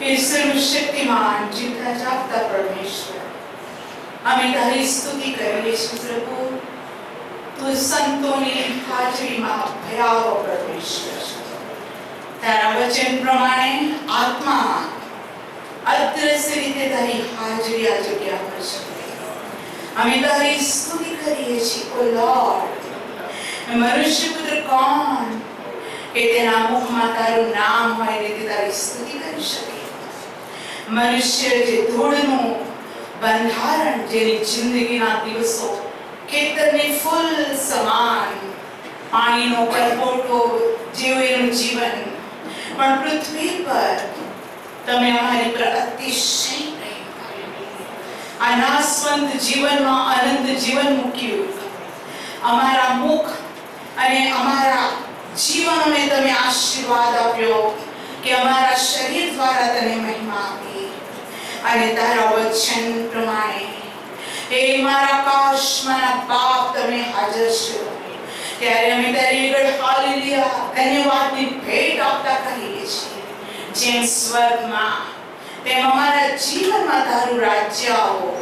हे सर्वशक्तिमान जीवता जागता परमेश्वर, અમે તારી સ્તુતિ કરીએ છીએ પ્રભુ. તું સંતોની હાજરીમાં ભયાવો પરમેશ્વર છે. તારા વચન પ્રમાણે આત્મામાં અદ્રશ્ય રીતે તારી હાજરી આ જગ્યા પર છે. અમે તારી સ્તુતિ કરીએ છીએ. ઓ લોર્ડ, મનુષ્ય પુત્ર કોણ કે તેના મુખમાં તારું નામ હોય ને તે તારી સ્તુતિ કરી શકે? મનુષ્ય જે ધૂળનું બંધારણ, જેની જિંદગીના દિવસો ખેતરની ફૂલ સમાન, પાણીનો પરપોટો જેવું એનું જીવન, પણ પૃથ્વી પર તમે અમારી પર અતિશય પ્રેમ કર્યો. આ નાશવંત જીવનમાં અનંત જીવન મૂક્યું. અમારા મુખ અને અમારા જીવનોને તમે આશીર્વાદ આપ્યો કે અમારા શરીર દ્વારા તને મહિમા આપી. અને તારા વચન પ્રમાણે એ મારા આકાશમાં બાપ તમે હાજર છો ત્યારે અમે તારી આગળ હાલેલુયા ધન્યવાદની ભેટ આપતા કહીએ છીએ. જેમ સ્વર્ગમાં તેમ અમારા જીવનમાં તારું રાજ્ય આવો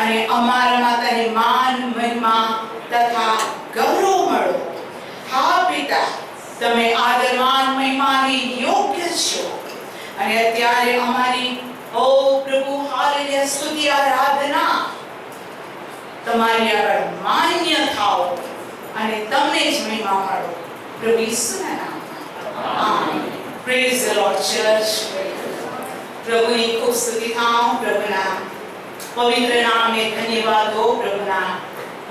અને અમારામાં તને માન મહિમા તથા ગૌરવ મળો. હા પિતા, તમે આદર માન મહિમાની યોગ્ય છો. અને અત્યારે અમારી ઓ પ્રભુ હાલેલુયા સ્તુતિ આરાધના તમારી આગળ માન્ય થાઓ અને તમને જ મહિમા મળો. પ્રભુ ઈસુના નામમાં amen. Praise the lord church. પ્રભુની ખૂબ સ્તુતિ થાઓ. પ્રભુના પવિત્ર નામે ધન્યવાદ હો. પ્રભુના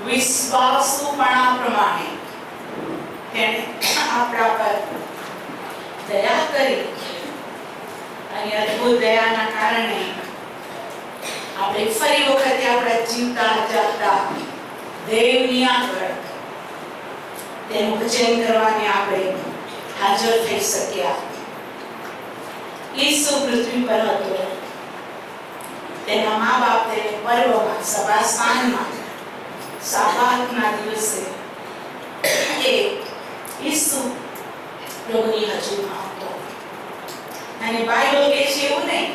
વિશ્વાસુપણા પ્રમાણે તેણે આપણા પર દયા કરી અને અદ્ભુત દયાના કારણે આપણે ફરી વખતે આપણા જીવતા જાગતા દેવની આગળ તેનું ભજન કરવાની આપણે હાજર થઈ શક્યા. ઈસુ પૃથ્વી પર હતો. તેના મા બાપ તેને પર્વમાં સભા સ્થાનમાં સાબાતના દિવસે એ ઈસુ પ્રભુની હજુમાં હતો. અને બાઇબલ કહે છે એવું નહીં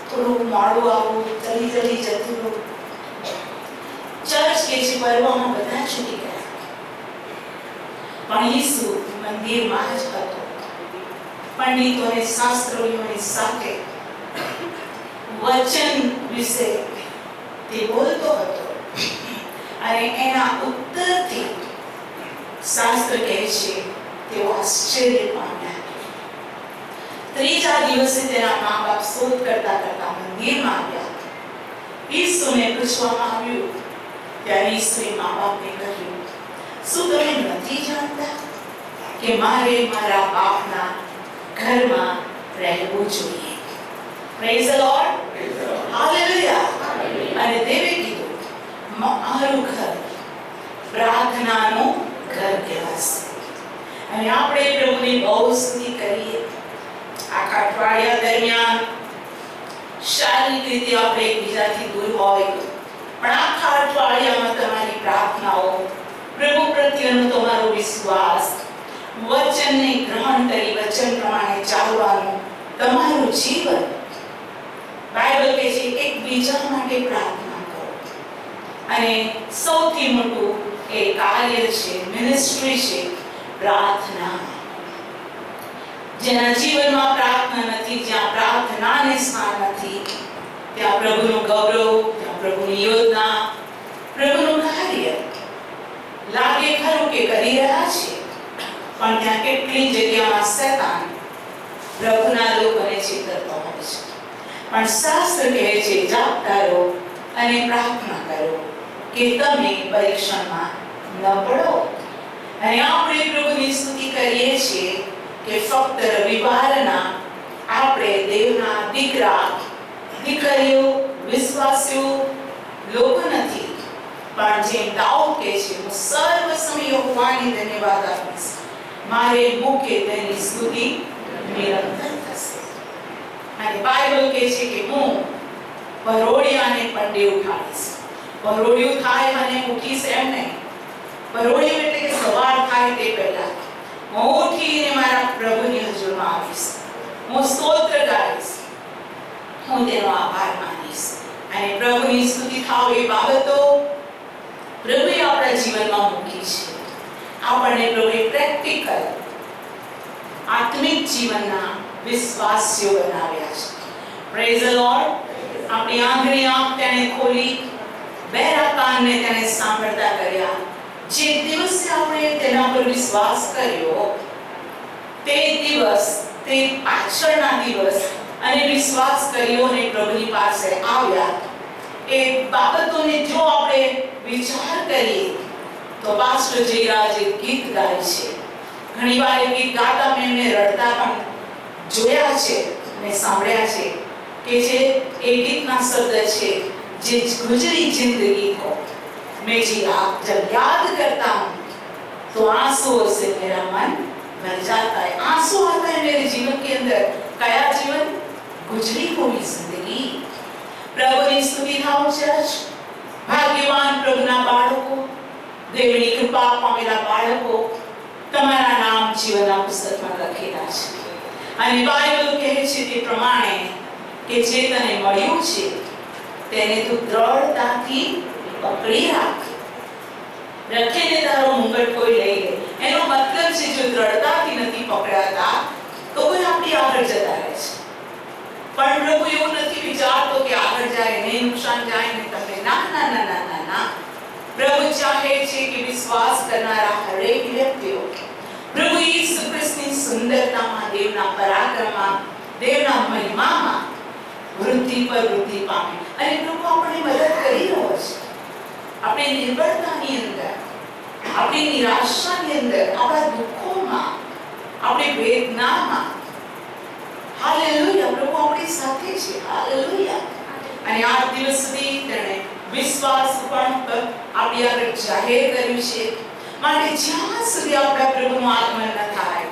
થોડું મોડું આવું, જલ્દી જતું રહું. ચર્ચ કે છે પર્વમાં બધા છૂટી ગયા, પણ ઈસુ મંદિરમાં જ હતો. પંડિતો અને શાસ્ત્રીઓની સાથે વચન વિશે તે બોલતો હતો અને એના ઉત્તરથી શાસ્ત્ર કહે છે તેઓ આશ્ચર્ય પામ્યા. ત્રીજા દિવસે તેના મા બાપ શોધ કરતા મંદિરમાં આવ્યા. ઈસુને પૂછવામાં આવ્યું ત્યારે ઈસુએ મા બાપને કહ્યું, શું તમે નથી જાણતા કે મારે મારા બાપના ઘરમાં રહેવું જોઈએ? Praise the Lord. હાલેલુયા. અને દેવે કીધું, મારું ઘર પ્રાર્થનાનું ઘર કહેવાશે. અને આપણે પ્રભુની બહુ સ્તુતિ કરીએ. આખા અઠવાડિયા દરમિયાન શારીરિક રીતે આપણે એકબીજાથી દૂર હોય, પણ આખા અઠવાડિયામાં તમારી પ્રાર્થનાઓ, પ્રભુ પ્રત્યેનો તમારો વિશ્વાસ, વચનને ગ્રહણ કરી વચન પ્રમાણે ચાલવાનું તમારું જીવન, બાઇબલ કહે છે એકબીજા માટે પ્રાર્થના કરો. અને સૌથી મોટું એ કાર્ય છે, મિનિસ્ટ્રી છે પ્રાર્થના. જેના જીવનમાં પ્રાર્થના નથી, જ્યાં પ્રાર્થનાને સ્થાન નથી, ત્યાં પ્રભુનું ગૌરવ, ત્યાં પ્રભુની યોજના, પ્રભુનું કાર્ય લાગે ખરું કે કરી રહ્યા છે, પણ ત્યાં કેટલી જગ્યામાં શૈતાન પ્રભુના લોકોને છેતરતો હોય છે. પણ શાસ્ત્ર કહે છે જાગતા રહો અને પ્રાર્થના કરો કે તમે પરીક્ષણમાં ન પડો. અને આપણે પ્રભુની સ્તુતિ કરીએ છીએ કે ફક્ત રવિવારના આપણે દેવના દીકરા દીકરીઓ વિશ્વાસીઓ લોકો નથી, પણ જેમ દાઉદ કહે છે, હું સર્વ સમય યહોવાને ધન્યવાદ આપીશ, મારે મુખે તેની સ્તુતિ નિરંતર થશે. અને બાઇબલ કહે છે કે હું પરોળિયાને પંડે ઉઠાડીશ. પરોળિયું થાય અને ઉઠીશ એમ નહીં. પરોળિયું એટલે કે સવાર થાય તે પહેલા હું ઉઠીને મારા પ્રભુની હજુરમાં આવીશ, હું સ્તોત્ર ગાઈશ, તેનો આભાર માનીશ. અને પ્રભુની સ્તુતિ થાવ એ બાબતો પ્રભુએ આપણા જીવનમાં મૂકી છે. આપણને પ્રભુએ પ્રેક્ટિકલ આત્મિક જીવનના વિશ્વાસીઓ બનાવ્યા છે. Praise the lord. આપણી આંગળી આંખ તેને ખોલી, બહેરા કાનને તેને સાંભળતા કર્યા. જે દિવસે આપણે તેના પર વિશ્વાસ કર્યો તે દિવસ, તે પાછળના દિવસ અને વિશ્વાસ કર્યો અને પ્રભુની પાસે આવ્યા, એ બાબતોને જો આપણે વિચાર કરીએ તો પાસ્ટર જયરાજ એક ગીત ગાય છે. ઘણીવાર એ ગીત ગાતા મેં એમને રડતા પણ જોયા છે અને સાંભળ્યા છે કે જે એ ગીતના શબ્દ છે, જે ગુજરી जिंदगी को मैं जिया जब याद करता हूँ तो आंसुओं से मेरा मन भर जाता है. आंसू आता है मेरे जीवन के अंदर. कया जीवन? गुजरी हुई जिंदगी. પ્રભુની સ્તુતિ થાવ ચર્ચ. ભાગ્યવાન પ્રભુના બાળકો, દેવની કૃપા પામેલા બાળકો, તમારા નામ જીવનના પુસ્તકમાં લખેલા છે. અને બાઇબલ કહે છે તે પ્રમાણે કે જે તને મળ્યું છે તેને તું દ્રઢતાથી પકડી રાખ. રખીને તારો મુંગટ કોઈ લઈ લે, એનો મતલબ છે જો દ્રઢતાથી નથી પકડાતા તો કોઈ આપણી આગળ જતા રહે છે. પણ પ્રભુ એવું નથી વિચારતો કે આગળ જાય ને નુકસાન જાય ને તમને. ના ના ના ના ના ના. પ્રભુ ચાહે છે કે વિશ્વાસ કરનારા હરેક વ્યક્તિઓ પ્રભુ ઈસુ ખ્રિસ્તની સુંદરતામાં, દેવના પરાક્રમમાં, દેવના મહિમામાં વૃદ્ધિ પર વૃદ્ધિ પામે. અને પ્રભુ આપણને મદદ કરી રહ્યો છે. આપણી નિર્બળતાની અંદર, આપણી નિરાશાની અંદર, આપણા દુઃખોમાં, આપણી વેદનામાં, હાલેલુયા, પ્રભુ આપણી સાથે છે. હાલેલુયા. અને આ દિવસ સુધી તેણે વિશ્વાસ પણ આપણી આગળ જાહેર કર્યું છે. માટે જ્યાં સુધી આપણા પ્રભુનું આગમન ન થાય,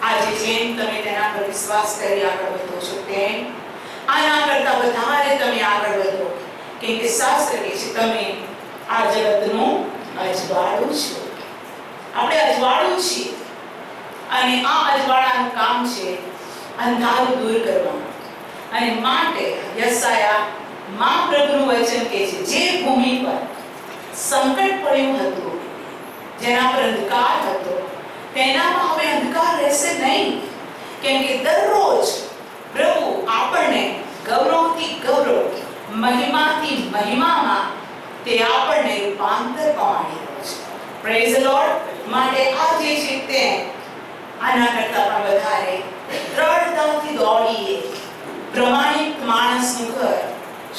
આજે જેમ તમે તેના પર વિશ્વાસ કરી આગળ વધો છો તેમ આના કરતા વધારે તમે આગળ વધો. કેમ કે શાસ્ત્ર કહે છે તમે આ જગતનું અજવાળું છો. આપણે અજવાળું છીએ અને આ અજવાળાનું કામ છે અંધારું દૂર કરવાનું. અને માટે યશાયા મહાપ્રભુનું વચન કહે છે જે ભૂમિ પર સંકટ પડ્યું હતું, જેના પર અંધકાર હતો, તેનામાં હવે અંધકાર રહેશે નહીં. કેમ કે દરરોજ પ્રભુ આપણને ગૌરવથી ગૌરવ, મહિમાથી મહિમામાં તે આપણને રૂપાંતર પામી રહ્યો છે. Praise the lord. માટે આ જે છે તે આના કરતા પણ વધારે દ્રઢતાથી દોડીએ. પ્રમાણિક માણસનું ઘર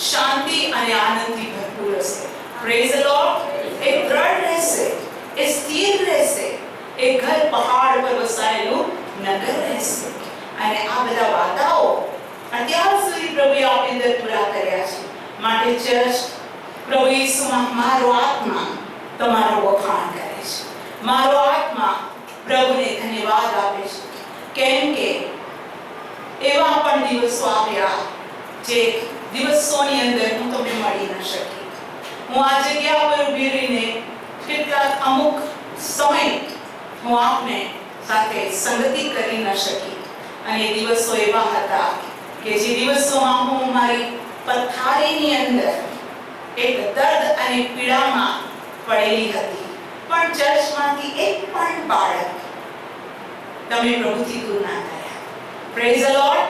શાંતિ અને આનંદથી ભરપૂર હશે. Praise the lord. એ દ્રઢ રહેશે, એ સ્થિર રહેશે, એ ઘર પહાડ પર વસાયેલું નગર રહેશે. અને આ બધા વાદાઓ અત્યાર સુધી પ્રભુએ આપણી અંદર પૂરા કર્યા છે. માટે ચર્ચ, પ્રભુ ઈસુમાં મારો આત્મા તમારો વખાણ કરે છે. મારો આત્મા પ્રભુને ધન્યવાદ આપે છે. કેમ કે એવા પણ દિવસો આવ્યા જે દિવસોની અંદર હું તમને મળી ન શકી. હું આ જગ્યા પર ઊભી રહીને કેટલાક અમુક સમય હું આપને સાથે સંગતિ કરી ન શકી. અને દિવસો એવા હતા કે જે દિવસોમાં હું મારી પથારીની અંદર એક દર્દ અને પીડામાં પડેલી હતી. પણ ચર્ચમાંથી એક પણ બાળક તમે પ્રભુથી દૂર ના કર્યા. Praise the lord.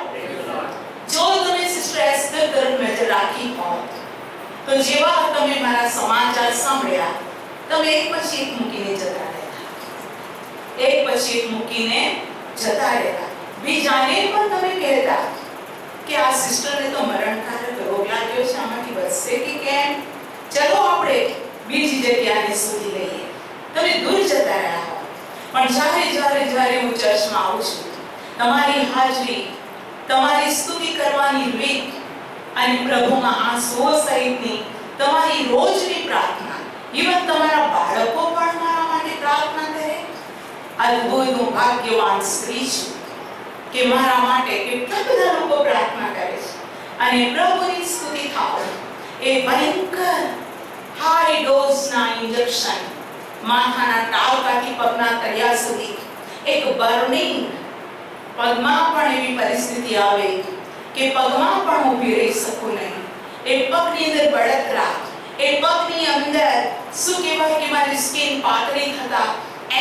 જો તમે સિસ્ટર એસ્તર તરફ નજર રાખી હોત તો જેવા તમે મારા સમાચાર સાંભળ્યા, તમે એક પછી એક મૂકીને જતા રહેતા, એક પછી એક મૂકીને જતા રહેતા. બીજાને પણ તમે કહેતા કે આ સિસ્ટરને તો મરણકારક રોગ લાગ્યો છે, આમાંથી બચશે કે કેમ, ચલો આપણે બીજી જગ્યાને શોધી લઈએ. તમે દૂર જતા રહ્યા હો. પણ જ્યારે હું ચર્ચમાં આવું છું, તમારી હાજરી, તમારી સ્તુતિ કરવાની રીત અને પ્રભુમાં આંસુઓ સહિતની તમારી રોજની પ્રાર્થના, ઇવન તમારા બાળકો પણ મારા માટે પ્રાર્થના કરે. અદ્ભુત, હું ભાગ્યવાન સ્ત્રી છું કે મારા માટે કેટલા બધા લોકો પ્રાર્થના કરે છે. અને પ્રભુની સ્તુતિ થાવ. એ ભયંકર હાઈ ડોઝના ઇન્જેક્શન, માથાના ટાળકાથી પગના તળિયા સુધી એક બર્નિંગ, પગમાં પણ એવી પરિસ્થિતિ આવે કે પગમાં પણ ઊભી રહી શકું નહીં. એ પગની અંદર બળતરા, એ પગની અંદર શું કહેવાય કે મારી સ્કિન પાતળી થતા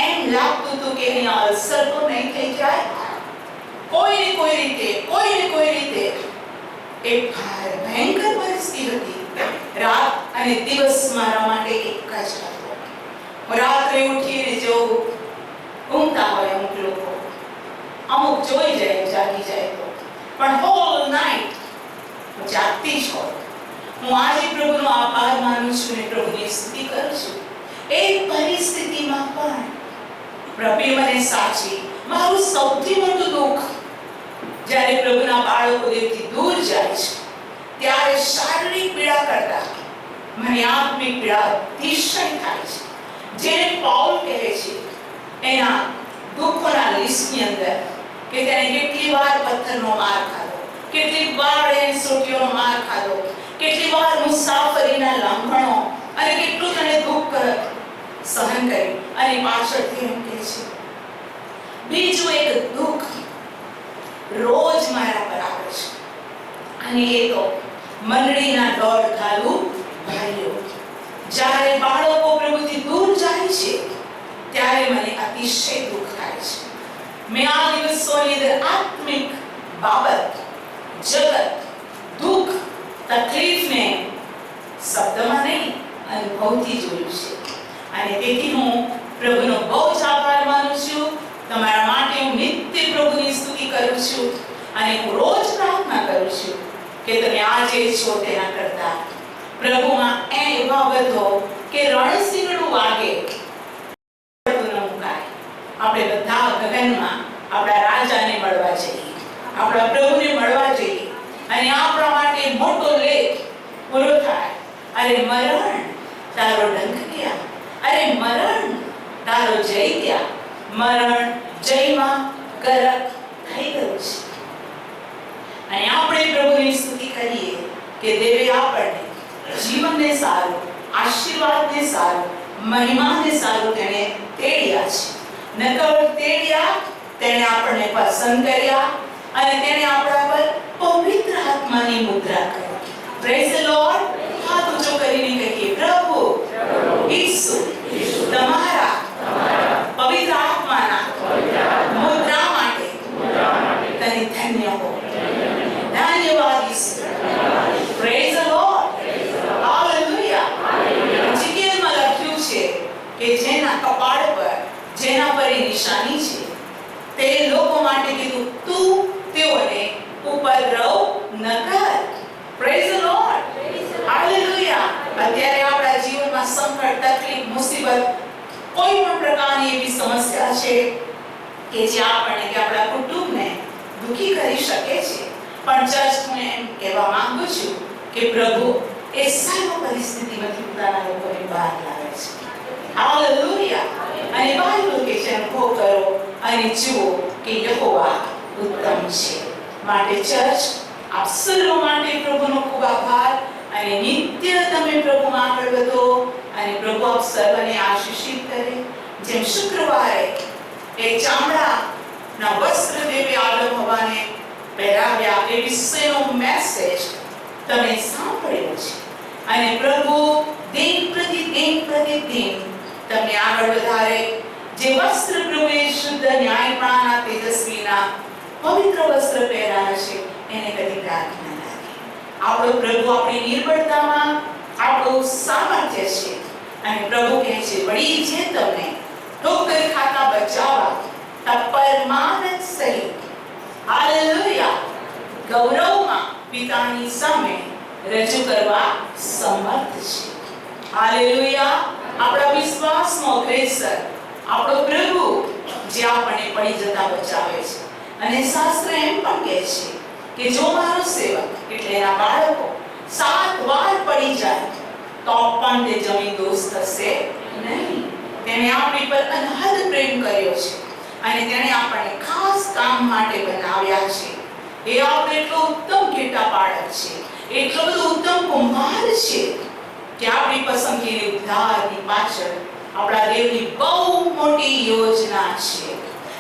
એમ લાગતું હતું કે અહીંયા અલ્સર તો નહીં થઈ જાય. કોઈ ને કોઈ રીતે એ ભયંકર પરિસ્થિતિ હતી. રાત અને દિવસ મારા માટે એક જ હતો. રાત્રે ઉઠીને જો ઊંઘતા હોય અમુક લોકો, અમુક જોઈ જાય જાગી જાય તો, પણ હોલ નાઈટ હું જાગતી જ હોઉં. હું આજે પ્રભુનો આભાર માનું છું અને પ્રભુની સ્તુતિ કરું છું. એ પરિસ્થિતિમાં પણ પ્રભુએ મને સાચી. મારું સૌથી મોટું દુઃખ જ્યારે પ્રભુના બાળકો દેવથી દૂર જાય છે ત્યારે શારીરિક પીડા કરતા મને આત્મિક પીડા અતિશય થાય છે. જેને પાઉલ કહે છે એના દુઃખોના લિસ્ટની અંદર કે તેને કેટલી વાર પથ્થરનો માર ખાધો, કેટલી વાર એને સોટીઓનો માર ખાધો, કેટલી વાર મુસાફરીના લંઘણો અને કેટલું તેને દુઃખ સહન કર્યું. અને પાછળથી એમ કહે છે બીજું એક દુઃખ રોજ મારા પર આવે છે અને એ તો મંડળીના દોડ ખાલું ભાઈઓ. જ્યારે બાળકો પ્રભુથી દૂર જાય છે ત્યારે મને અતિશય દુઃખ થાય છે. મેં આ દિવસોની અંદર આત્મિક બાબત, જગત, દુઃખ, તકલીફને શબ્દમાં નહીં અનુભવથી જોયું છે. અને તેથી હું પ્રભુનો બહુ જ આભાર માનું છું. તમારા માટે હું નિત્ય પ્રભુની સ્તુતિ કરું છું અને હું રોજ પ્રાર્થના કરું છું કે તમે આજે છો તેના કરતા પ્રભુમાં એવા વધો કે રણસિંગડું વાગે ન મુકાય. આપણે બધા ગગનમાં આપણા રાજાને મળવા જઈએ, આપણા પ્રભુને મળવા જઈએ અને આપણા માટે મોટો લેખ પૂરો થાય. અરે મરણ તારો ડંખ ગયા, અરે મરણ તારો જય ગયા. મરણ જયમાં ગરક થઈ ગયું છે. અને આપણે પ્રભુની સ્તુતિ કરીએ કે દેવે આપણને જીવનને સારું, આશીર્વાદને સારું, મહિમાને સારું તેને તેડ્યા છે. નકર તેડ્યા, તેને આપણને પસંદ કર્યા અને તેને આપણા પર પવિત્ર આત્માની મુદ્રા કરી. Praise the lord. હાથ ઊંચો કરીને કહીએ પ્રભુ ઈસુ તમારા પવિત્ર આત્માના મુદ્રા માટે તને ધન્ય હો. ધન્યવાદ ઈસુ. Praise the Lord. હાલેલુયા. જીકેલમાં લખ્યું છે કે જેના કપાળ પર, જેના પર એ નિશાની છે તે લોકો માટે કીધું તું તેઓને ઉપદ્રવ ન કર. Praise the Lord. હાલેલુયા. અત્યારે આપણા જીવનમાં સંકટ, તકલીફ, મુસીબત, કોઈ પણ પ્રકારની એવી સમસ્યા છે કે જે આપણને કે આપણા કુટુંબને દુઃખી કરી શકે છે. પણ ચર્ચ હું એમ કહેવા માંગુ છું કે પ્રભુ એ સર્વ પરિસ્થિતિમાંથી પોતાના લોકોને બહાર લાવે છે. હાલેલુયા. અને બાઇબલ કે છે અનુભવ કરો અને જુઓ કે યહોવા ઉત્તમ છે. માટે ચર્ચ આપ સર્વ માટે પ્રભુનો ખૂબ આભાર અને નિત્ય તમે પ્રભુમાં આગળ વધો અને પ્રભુ આપ સર્વને આશીષિત કરે. જેમ શુક્રવારે એ ચામડાના વસ્ત્ર દેવી આદમ હવાને પહેરાવ્યા એ વિશેનો મેસેજ તમે સાંભળ્યો છે અને પ્રભુ દિન પ્રતિદિન તમને આગળ વધારે. જે વસ્ત્ર પ્રભુએ શુદ્ધ, ન્યાયપ્રાણ, તેજસ્વીના પવિત્ર વસ્ત્ર પહેર્યા છે એને કદી પ્રાર્થના લાગે. આપણો પ્રભુ આપણી નિર્બળતામાં આપણું સામર્થ્ય છે અને પ્રભુ કહે છે વળી જે તમને ઠોકર ખાતા બચાવવા પરમાનંદ સહિત હાલેલુયા ગૌરવમાં પિતાની સામે રજૂ કરવા સમર્થ છે. હાલેલુયા. આપણા વિશ્વાસનો અગ્રેસર આપણો પ્રભુ જે આપણને પડી જતા બચાવે છે. અને શાસ્ત્ર એમ પણ કહે છે કે જો મારો સેવક એટલે એના બાળકો 7 વાર પડી જાય તો પણ તે જમીન દોષ થશે નહીં. તેને આપણી પર અનહદ પ્રેમ કર્યો છે અને તેને આપણને ખાસ કામ માટે બનાવ્યા છે. એ આપણે એટલો ઉત્તમ ઘેટા પાડક છે, એટલો બધો ઉત્તમ કુંભાર છે કે આપણી પસંદગીની ઉદ્ધારની પાછળ આપણા દેવની બહુ મોટી યોજના છે.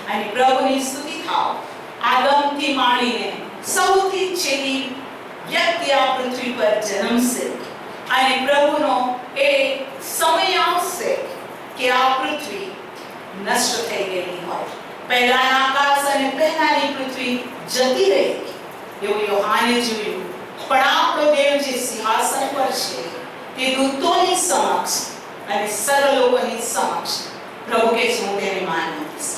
અને પ્રભુની સ્તુતિ થાવ આદમથી માંડીને સૌથી છેલ્લી વ્યક્તિ આ પૃથ્વી પર જન્મશે અને પ્રભુનો એ સમય આવશે કે આ પૃથ્વી નષ્ટ થઈ ગયેલી હોય. પહેલાના આકાશ અને પહેલાની પૃથ્વી જતી રહી એવું યોહાને જોયું. પણ આપણો દેવ જે સિંહાસન પર છે તે દૂતોની સમક્ષ અને સર્વલોકોની સમક્ષ પ્રભુ કહે છે હું તેને માન આપીશ.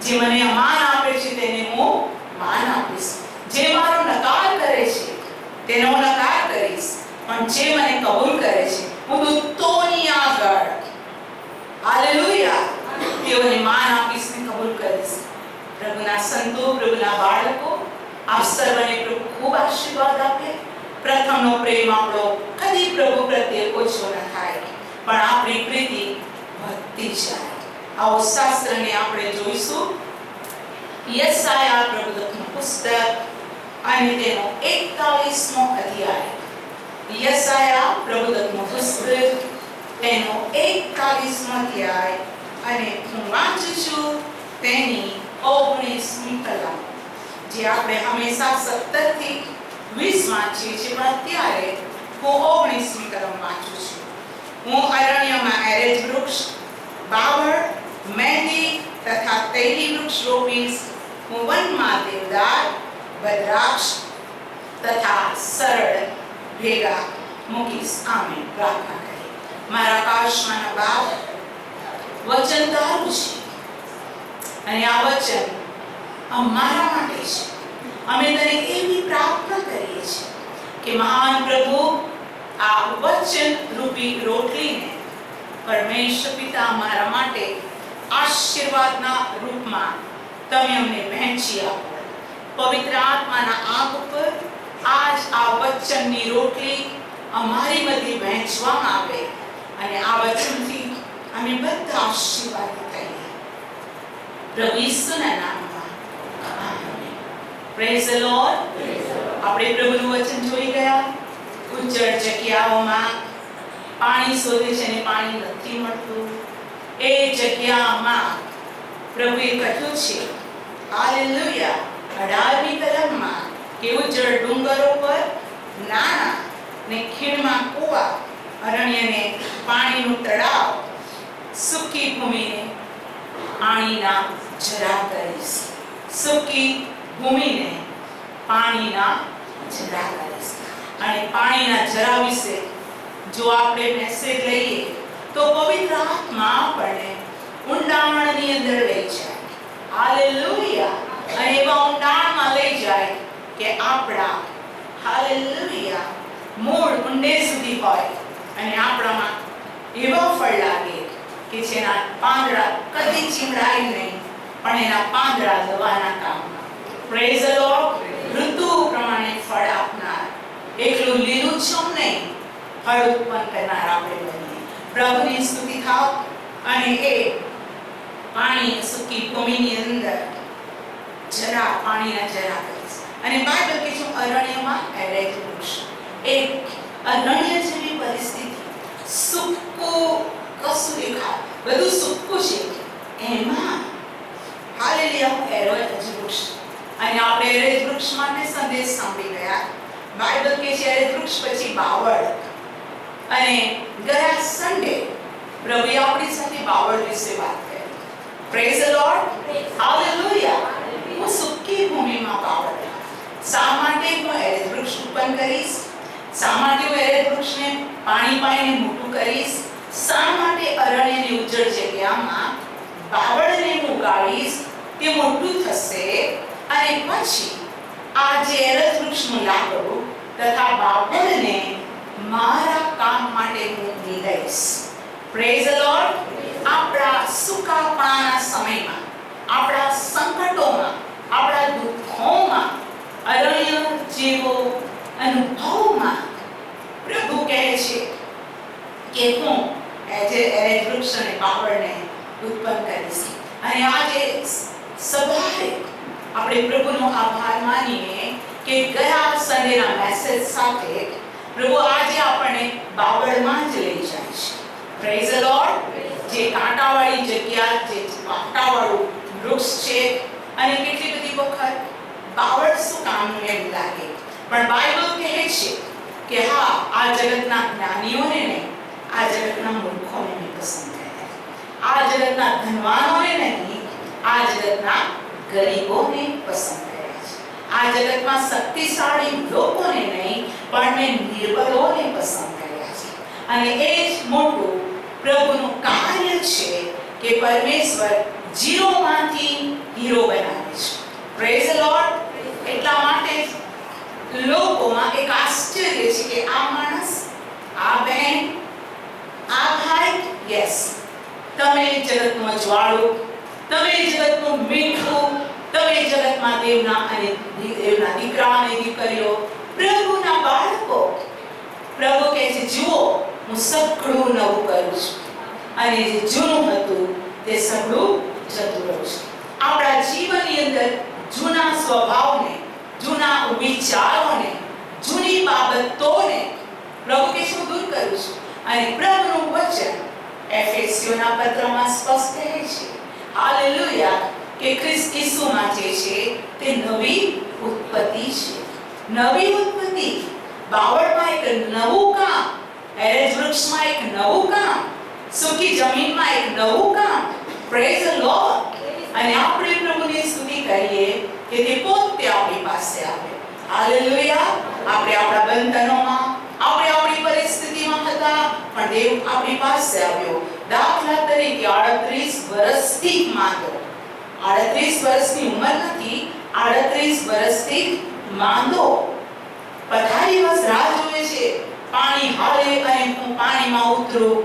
જે મને માન આપે છે તેને હું માન આપીશ. જે મારો નકાર કરે છે તેનો નકાર કરીશ, પણ જે મને કબૂલ કરે છે હું દૂતોની આગળ હાલેલુયા તેઓને માન આપીશ ને કબૂલ કરીશ. પ્રભુના સંતો, પ્રભુના બાળકો, આપ સર્વને પ્રભુ ખૂબ આશીર્વાદ આપે. પ્રથમનો પ્રેમ આપણો કદી પ્રભુ પ્રત્યે ઓછો ન થાય, પણ આપણી પ્રીતિ વધતી જાય. આવો શાસ્ત્રને આપણે જોઈશું. યશાયા પ્રભુદત્તનું પુસ્તક અને તેનો 41મો અધ્યાય. યશાયા પ્રભુદત્તનું પુસ્તક તેનો 41મો અધ્યાય અને હું વાંચું છું તેની 19મી કલમ. જે આપણે હંમેશા 17 થી 20 વાંચીએ છીએ, પણ અત્યારે હું 19મી કલમ વાંચું છું. હું અરણ્યમાં એરેજ વૃક્ષ, બાવળ, મહેંદી તથા તૈલી વૃક્ષ રોપીશ. હું વનમાં દેવદાર, બદ્રાક્ષ તથા સરળ ભેગા મૂકીશ. આમેન. પ્રાર્થના કરીએ. મારા આકાશમાંના બાપ, વચન તારું છે અને આ વચન અમારા માટે છે. અમે તને એવી પ્રાર્થના કરીએ છીએ કે મહાન પ્રભુ આ વચન રૂપી રોટલીને પરમેશ્વર પિતા અમારા માટે આશીર્વાદના રૂપમાં તમે અમને વહેંચી આપો. પવિત્ર આત્માના આગ ઉપર આજ આ વચનની રોટલી અમારી મધ્યે વહેંચવામાં આવે અને આ વચનથી અમે બધા આશીર્વાદિત થઈએ. પ્રભુ ઈસુના નામમાં આમેન. Praise the lord. આપણે પ્રભુનું વચન જોઈ ગયા. ઉજ્જડ જગ્યાઓમાં પાણી શોધે છે અને પાણી નથી મળતું. એ જગ્યામાં પ્રભુએ કહ્યું છે હાલેલુયા 18મી કલમમાં કે ઉજ્જડ ડુંગરો પર નાના ને ખીણમાં કૂવા, અરણ્યને પાણીનું તળાવ, સૂકી ભૂમિને પાણીના જરા કરીશ. સૂકી ભૂમિને પાણીના જરા કરીશ. અને પાણીના જરા વિશે જો આપણે મેસેજ લઈએ તો પવિત્ર આત્મા આપણને ઊંડાણની અંદર લઈ જાય. હાલેલુયા. અને એવા ઊંડાણમાં લઈ જાય કે આપણા હાલેલુયા મૂળ ઊંડે સુધી હોય અને આપણામાં એવા ફળ લાગે કે જેના પાંદડા કદી ચીમડાય નહીં, પણ એના પાંદડા દવાના કામમાં. Praise the lord. ઋતુ પ્રમાણે ફળ આપનાર, એકલું લીલુંછમ નહીં, ફળ ઉત્પન્ન કરનાર આપણે બનીએ. પ્રભુની સ્તુતિ થાવ. અને એ પાણી સૂકી ભૂમિની અંદર જરા પાણીના જરા કરીશ. અને બાઇબલ કે છું અરણ્યમાં એરેજ વૃક્ષ. એક અરણ્ય જેવી પરિસ્થિતિ, સૂકું કશું દેખાય, બધું સૂકું છે, એમાં હાલેલુયા એરેજ વૃક્ષ. અને આપણે એરેજ વૃક્ષ માટે સંદેશ સાંભળી ગયા. બાઇબલ કે છે એરેજ વૃક્ષ પછી બાવળ. અને ગયા સન્ડે પ્રભુએ આપણી સાથે બાવળ વિશે વાત કરી. Praise the Lord. હાલેલુયા. હું સૂકી ભૂમિમાં બાવળ. શા માટે હું એરેજ વૃક્ષ ઉત્પન્ન કરીશ? શા માટે હું એરેજ વૃક્ષને પાણી પાઈને મોટું કરીશ? શા માટે અરણ્યની ઉજ્જડ જગ્યામાં બાવળને હું ઉગાડીશ? તે મોટું થશે અને પછી આ જે એરેજ વૃક્ષનું લાકડું તથા બાવળને મારા કામ માટે હું લઈશ. Praise the lord. આપણા સુકાપણાના સમયમાં, આપણા સંકટોમાં, આપણા દુઃખોમાં, અરણ્ય જેવો અનુભવમાં પ્રભુ કહે છે કે હું એરેજ વૃક્ષ અને બાવળને ઉત્પન્ન કરીશ. અને આજે સવારે આપણે પ્રભુનો આભાર માનીએ કે ગયા સન્ડેના મેસેજ સાથે પ્રભુ આજે આપણને બાવળમાં જ લઈ જાય છે. Praise the lord. જે કાંટાવાળી જગ્યા, જે કાંટાવાળું વૃક્ષ છે અને કેટલી બધી વખત બાવળ શું કામનું એમ લાગે, પણ બાઇબલ કહે છે કે હા, આ જગતના જ્ઞાનીઓને નહીં, આ જગતના મૂર્ખોને મેં પસંદ કર્યા, આ જગતના ધનવાનોને નહીં, આ જગતના ગરીબોને પસંદ કર્યા છે, આ જગતમાં શક્તિશાળી લોકોને નહીં, પણ મેં નિર્બળોને પસંદ કર્યા છે. અને એ જ મોટું પ્રભુનું કાર્ય છે કે પરમેશ્વર ઝીરોમાંથી હીરો બનાવે છે. Praise the lord. એટલા માટે લોકોમાં એક આશ્ચર્ય છે કે આ માણસ, આ બહેન, આ ભાઈ, યસ, તમે જગતનું અજવાળું, તમે જગતનું મીઠું, તમે જગતમાં દેવના અને દેવના દીકરા અને દીકરીઓ, પ્રભુના બાળકો. પ્રભુ કહે છે, જુઓ, હું સઘળું નવું કરું છું, અને જે જૂનું હતું તે સઘળું જતું રહ્યું છે. આપણા જીવનની અંદર જૂના સ્વભાવને, જૂના વિચારોને, જૂની બાબતોને પ્રભુ કે શું દૂર કરું છું. અને પ્રભુનું વચન એફેસીઓના પત્રમાં સ્પષ્ટ કહે છે, હાલેલુયા, કે ખ્રિસ્ત ઈસુમાં જે છે તે નવી ઉત્પત્તિ છે. નવી ઉત્પત્તિ. બાવળમાં એક નવું કામ, એરેજ વૃક્ષમાં એક નવું કામ, સૂકી જમીનમાં એક નવું કામ. Praise the lord. અને આપણે પ્રભુની સ્તુતિ કરીએ કે તે પોતે આપણી પાસે આવે. હાલેલુયા. આપણે આપણા બંધનોમાં, આપણે આપણી પરિસ્થિતિમાં હતા, પણ દેવ આપણી પાસે આવ્યો. દાખલા તરીકે 38 વર્ષથી માંગો. 38 વર્ષની ઉંમર નથી, 38 વર્ષથી માંગો. પથારી બસ રાહ જોવે છે, પાણી હાલે અને હું પાણીમાં ઉતરું,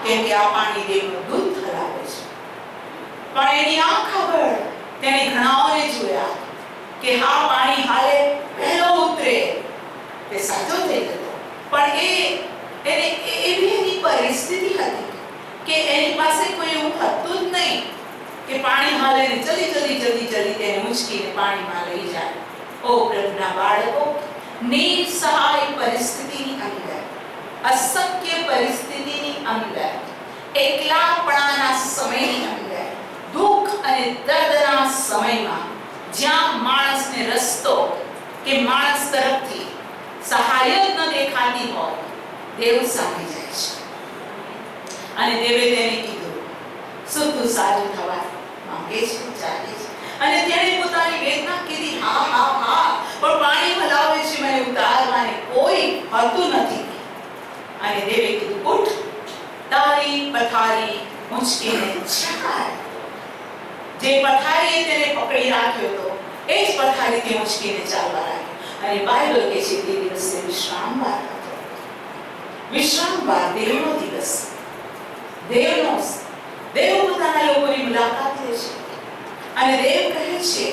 કેમ કે આ પાણી દેવનું દૂધ ધરાવે છે. પણ એની આ ખબર, તેને ઘણાઓને જોયા કે હા, પાણી હાલે પહેલો ઉતરે, તે સાચો થઈ ગયો. પણ એવી એની પરિસ્થિતિ હતી કે એની પાસે કોઈ એવું હતું જ નહીં કે પાણી હાલે ને જલ્દી તેને ઉંચકીને પાણીમાં લઈ જાય. ઓ પ્રભુના બાળકો, નિસહાય પરિસ્થિતિની અંદર, અશક્ય પરિસ્થિતિની અંદર, એકલાપણાના સમયની અંદર, દુઃખ અને દર્દના સમયમાં, જ્યાં માણસને રસ્તો કે માણસ તરફથી સહાય જ ન દેખાતી હોય, દેવ સામે જાય છે. અને દેવે તેને કીધું, શું તું સારું થવા માંગે છે? ચાલે છે. અને તેણે પોતાની વેદના કીધી, હા હા હા, પણ પાણી હલાવે છે, મને ઉતારવાને કોઈ હતું નથી. અને દેવે કીધું, ઉઠ, તારી પથારી ઉંચકીને ચાલ. જે પથારીએ તેને પકડી રાખ્યો હતો, એ જ પથારી તે ઉંચકીને ચાલવા લાગ્યો. અને બાઇબલ કહે છે તે દિવસે વિશ્રામવાર હતો. વિશ્રામવાર દેવનો દિવસ. દેવ પોતાના લોકોની મુલાકાત લે છે. અને દેવ કહે છે,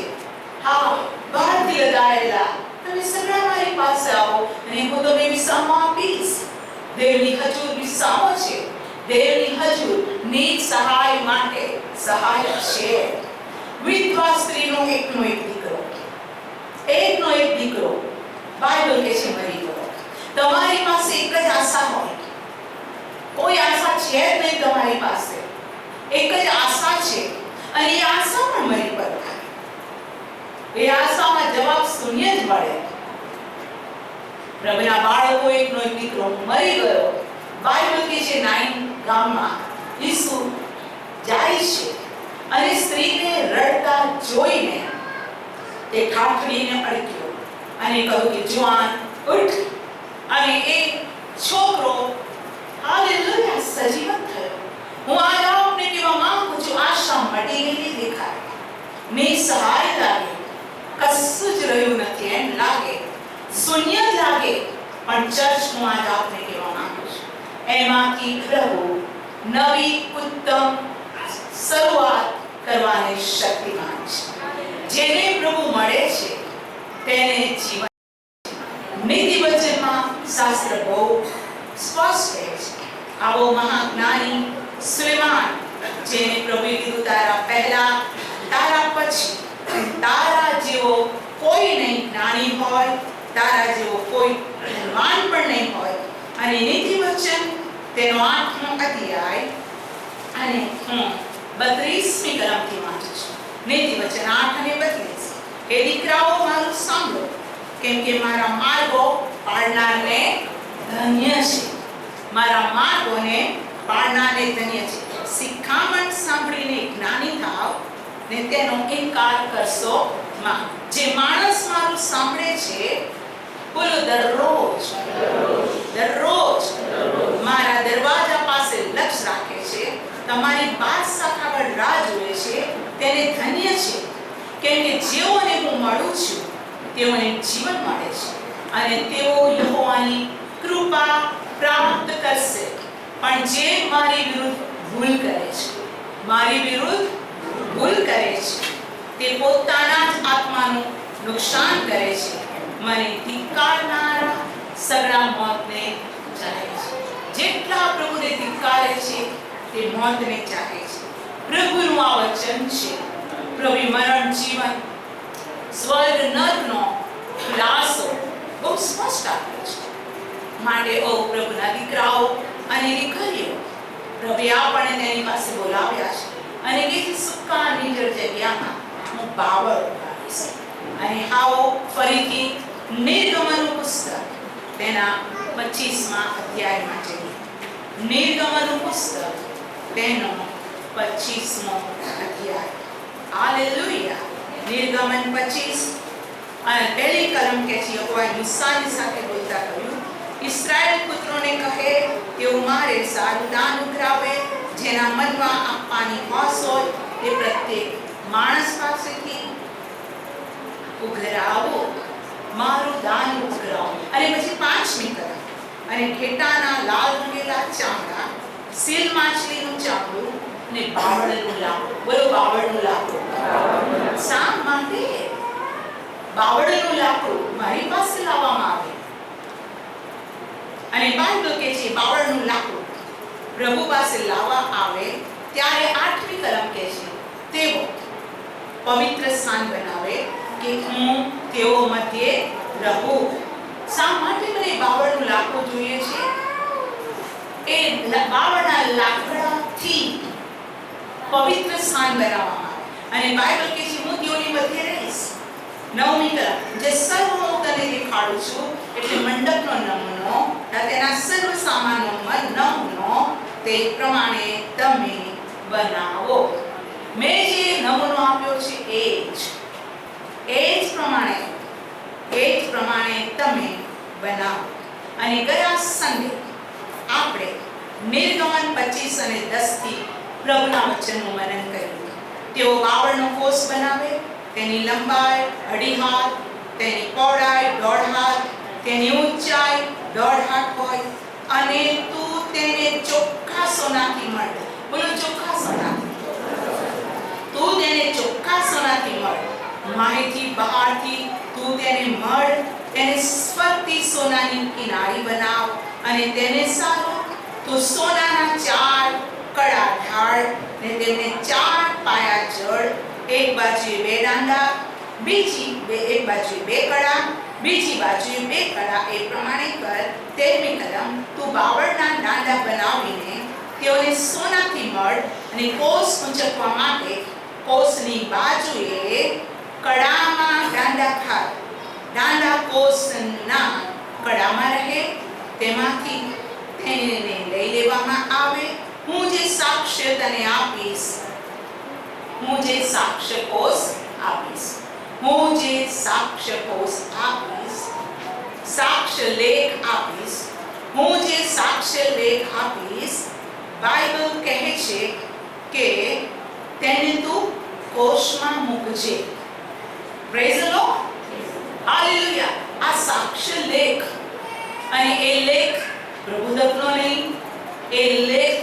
હા, બહારથી લદાયેલા તમે સગળા મારી પાસે આવો અને હું તમને વિસામો આપીશ. દેવની હજૂર વિસામો છે. દેવની હજૂર નીચ સહાય માટે સહાય છે. વિધવા સ્ત્રીનો એકનો એક દીકરો, બાઇબલ કહે છે મરી ગયો. તમારી પાસે એક જ આશા હોય, કોઈ આશા છે જ નહીં તમારી પાસે, એક જ આશા છે, અને એ આશા પણ મરી પડે. એ આશામાં જવાબ શૂન્ય જ મળે. પ્રભુના બાળકો એકનો એક દીકરો મરી ગયો. બાઇબલ કહે છે નાઈન ગામમાં ઈસુ જાય છે અને સ્ત્રીને રડતા જોઈને તે ઠાઠડીને અડક્યો અને કહ્યું કે જવાન ઉઠ. અને એ છોકરો હાલેલુયા સજીવન થયો. હું આ આપને કહેવા માંગુ છું, આશા મટી ગયેલી દેખાય, નિસહાય લાગે, કશું જ રહ્યું નથી એમ લાગે, શૂન્ય લાગે. પણ ચર્ચ હું આજ આપને કહેવા માંગુ છું, એમાંથી પ્રભુ નવી ઉત્તમ શરૂઆત કરવાની શક્તિમાન છે. જેને પ્રભુ મળે છે તેને જીવન. નીતિ વચનમાં શાસ્ત્ર બહુ સ્પષ્ટ કહે છે. આવો મહાજ્ઞાની સુલેમાન, જેને પ્રભુએ કીધું તારા પહેલા, તારા પછી, તારા જેવો કોઈ નહીં જ્ઞાની હોય, તારા જેવો કોઈ ધનવાન પણ નહીં હોય. અને નીતિ વચન તેનો 8મો અધ્યાય અને હું 32મી કલમથી વાંચું છું. નીતિ વચન 8 અને 32. હે દીકરાઓ મારું સાંભળો, કેમ કે મારા માર્ગો પાળનારને ધન્ય છે. મારા માર્ગોને પાળનારને ધન્ય છે. શિખામણ સાંભળીને જ્ઞાની થાવ ને તેનો ઇનકાર કરશો માં. જે માણસ મારું સાંભળે છે, બોલો દરરોજ મારા દરવાજા પાસે લક્ષ રાખે છે, તમારી બાર શાખાવડ રાહ જુએ છે, તેને ધન્ય છે. કેમ કે જેઓને હું મળું છું તેઓને જીવન મળે છે અને તેઓ યહોવાની કૃપા પ્રાપ્ત કરશે. પણ જે મારી વિરુદ્ધ ભૂલ કરે છે તે પોતાના જ આત્માનું નુકસાન કરે છે. મને ધિક્કારનારા સગળા મોતને ચાહે છે. જેટલા પ્રભુને ધિક્કારે છે તે મોતને ચાહે છે. પ્રભુનું આ વચન છે. પ્રભુ મરણ જીવન સ્વર્ગ નરકનો ખુલાસો બહુ સ્પષ્ટ આપ્યો છે. માટે ઓ પ્રભુના દીકરાઓ અને દીકરીઓ, પ્રભુએ આપણને તેની પાસે બોલાવ્યા છે અને કે સુકા નિર્જળ જગ્યામાં હું બાવળ ઉગાડીશ. અને આવો ફરીથી નિર્ગમનનું પુસ્તક તેના 25મા અધ્યાયમાં જઈએ. નિર્ગમનનું પુસ્તક તેનો 25મો અધ્યાય. હાલેલુયા. નિર્ગમન 25 અને પહેલી કલમ કે છે યહોવાએ મૂસાની સાથે બોલતા કહ્યું, ઇસ્રાએલ પુત્રોને કહે તેઓ મારે સારું દાન ઉઘરાવે, જેના મનમાં આપવાની હોશ હોય તે પ્રત્યેક માણસ પાસેથી ઉઘરાવો. મારું દાન ઉઘરાવો. અને પછી 5મી કલમ, અને ઘેટાના લાલ રંગેલા ચામડા, સીલ માછલીનું ચામડું ને બાવળનું લાકડું. બોલો બાવળનું લાકડું. શા માટે બાવળનું લાકડું મારી પાસે લાવવામાં આવે? અને બાઇબલ કહે છે બાવળનું લાકડું પ્રભુ પાસે લાવવા આવે ત્યારે 8મી કલમ કહે છે તેઓ પવિત્ર સ્થાન બનાવે કે હું તેઓ મધ્યે રહું. શા માટે મને બાવળનું લાકડું જોઈએ છે? એ બાવળના લાકડાથી પવિત્ર સ્થાન બનાવવામાં આવે. અને બાઇબલ કહે છે હું તેઓની મધ્યે રહીશ. 9મી કલમ, જે સર્વ હું તને દેખાડું છું એટલે મંડપનો નમૂનો, તેના સર્વ સામાનનો નમૂનો તે પ્રમાણે તમે બનાવો. મેં જે નમૂનો આપ્યો છે એ જ પ્રમાણે તમે બનાવો. અને ગયા સંડે આપણે નિર્ગમન 25 અને 10 થી પ્રભુના વચનનું મનન કર્યું. તેઓ બાવળનો કોષ બનાવે, તેની લંબાઈ 2.5 હાથ, તેની પહોળાઈ 1.5 હાથ, તેની ઊંચાઈ 1.5 હાથ હોય, અને તું તેને ચોખ્ખા સોનાથી મળ. બોલો ચોખ્ખા સોનાથી. તું તેને ચોખ્ખા સોનાથી મળ. માહિતી બહારથી તું તેને મળ. તેને સ્ફટિક સોનાની કિનારી બનાવ અને તેને સારો તું સોનાના 4 કડા ઢાળ ને તેમને 4 પાયા જડ, એક બાજુએ 2 દાંડા, એક બાજુએ 2 કડા, બીજી બાજુએ 2 કડા. એ પ્રમાણે કર. 13મી કલમ, તું બાવળના દાંડા બનાવીને તેઓને સોનાથી મળ. અને કોષ ઊંચકવા માટે કોષની બાજુએ કડામાં દાંડા ખાર. દાંડા કોષના કડામાં રહે, તેમાંથી તેને લઈ લેવામાં આવે. હું જે સાક્ષ્ય તને આપીશ, સાક્ષ્ય કોષ આપીશ, સાક્ષ્ય લેખ આપીશ. બાઇબલ કહે છે કે તેને તું કોષમાં મૂકજે. Praise the Lord. હાલેલુયા. આ સાક્ષ્ય લેખ, અને એ લેખ પ્રભુદત્તનો નહીં, એ લેખ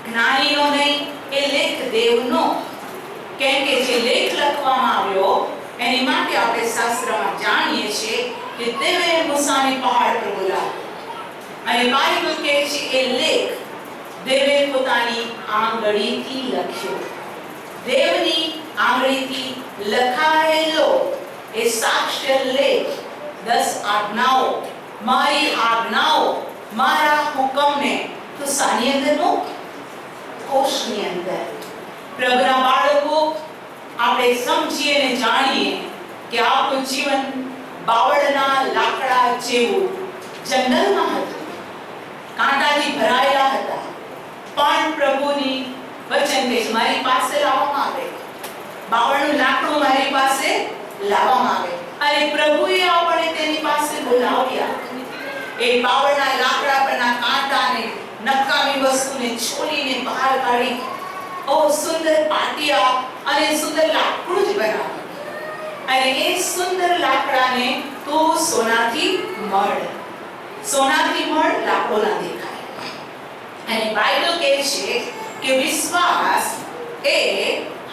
જ્ઞાનીનો નહીં, એ લેખ દેવનો. કેમ કે જે લેખ લખવામાં આવ્યો એની માટે આપણે શાસ્ત્રમાં જાણીએ છીએ કે દેવે મૂસાને પહાડ પર બોલાવ્યો. અને બાઇબલ કહે છે એ લેખ દેવે પોતાની આંગળીથી લખ્યો. દેવની આંગળીથી લખાયેલો એ સાક્ષ્ય લેખ 10 આજ્ઞાઓ, મારી આજ્ઞાઓ, મારા હુકમને તો શાની અંદર મૂક? કોષની અંદર. પ્રભુના બાળકો, આપણે સમજીએ ને જાણીએ કે આપણું જીવન બાવળના લાકડા જેવું જંગલમાં હતું, કાંટાથી ભરાયેલા હતા, પણ પ્રભુની વચન કે મારી પાસે લાવવામાં આવે, બાવળનું લાકડું મારી પાસે લાવવામાં આવે, અને પ્રભુએ આપણે તેની પાસે બોલાવ્યા. એ બાવળના લાકડા પરના કાંટાને, નકામી વસ્તુને છોડીને બહાર કાઢી સુંદર પાટિયા અને સુંદર લાકડું જ બનાવ્યું. અને એ સુંદર લાકડાને તો સોનાથી મળ લાકડો ના દેખાય. અને બાઇબલ કહે છે કે વિશ્વાસ એ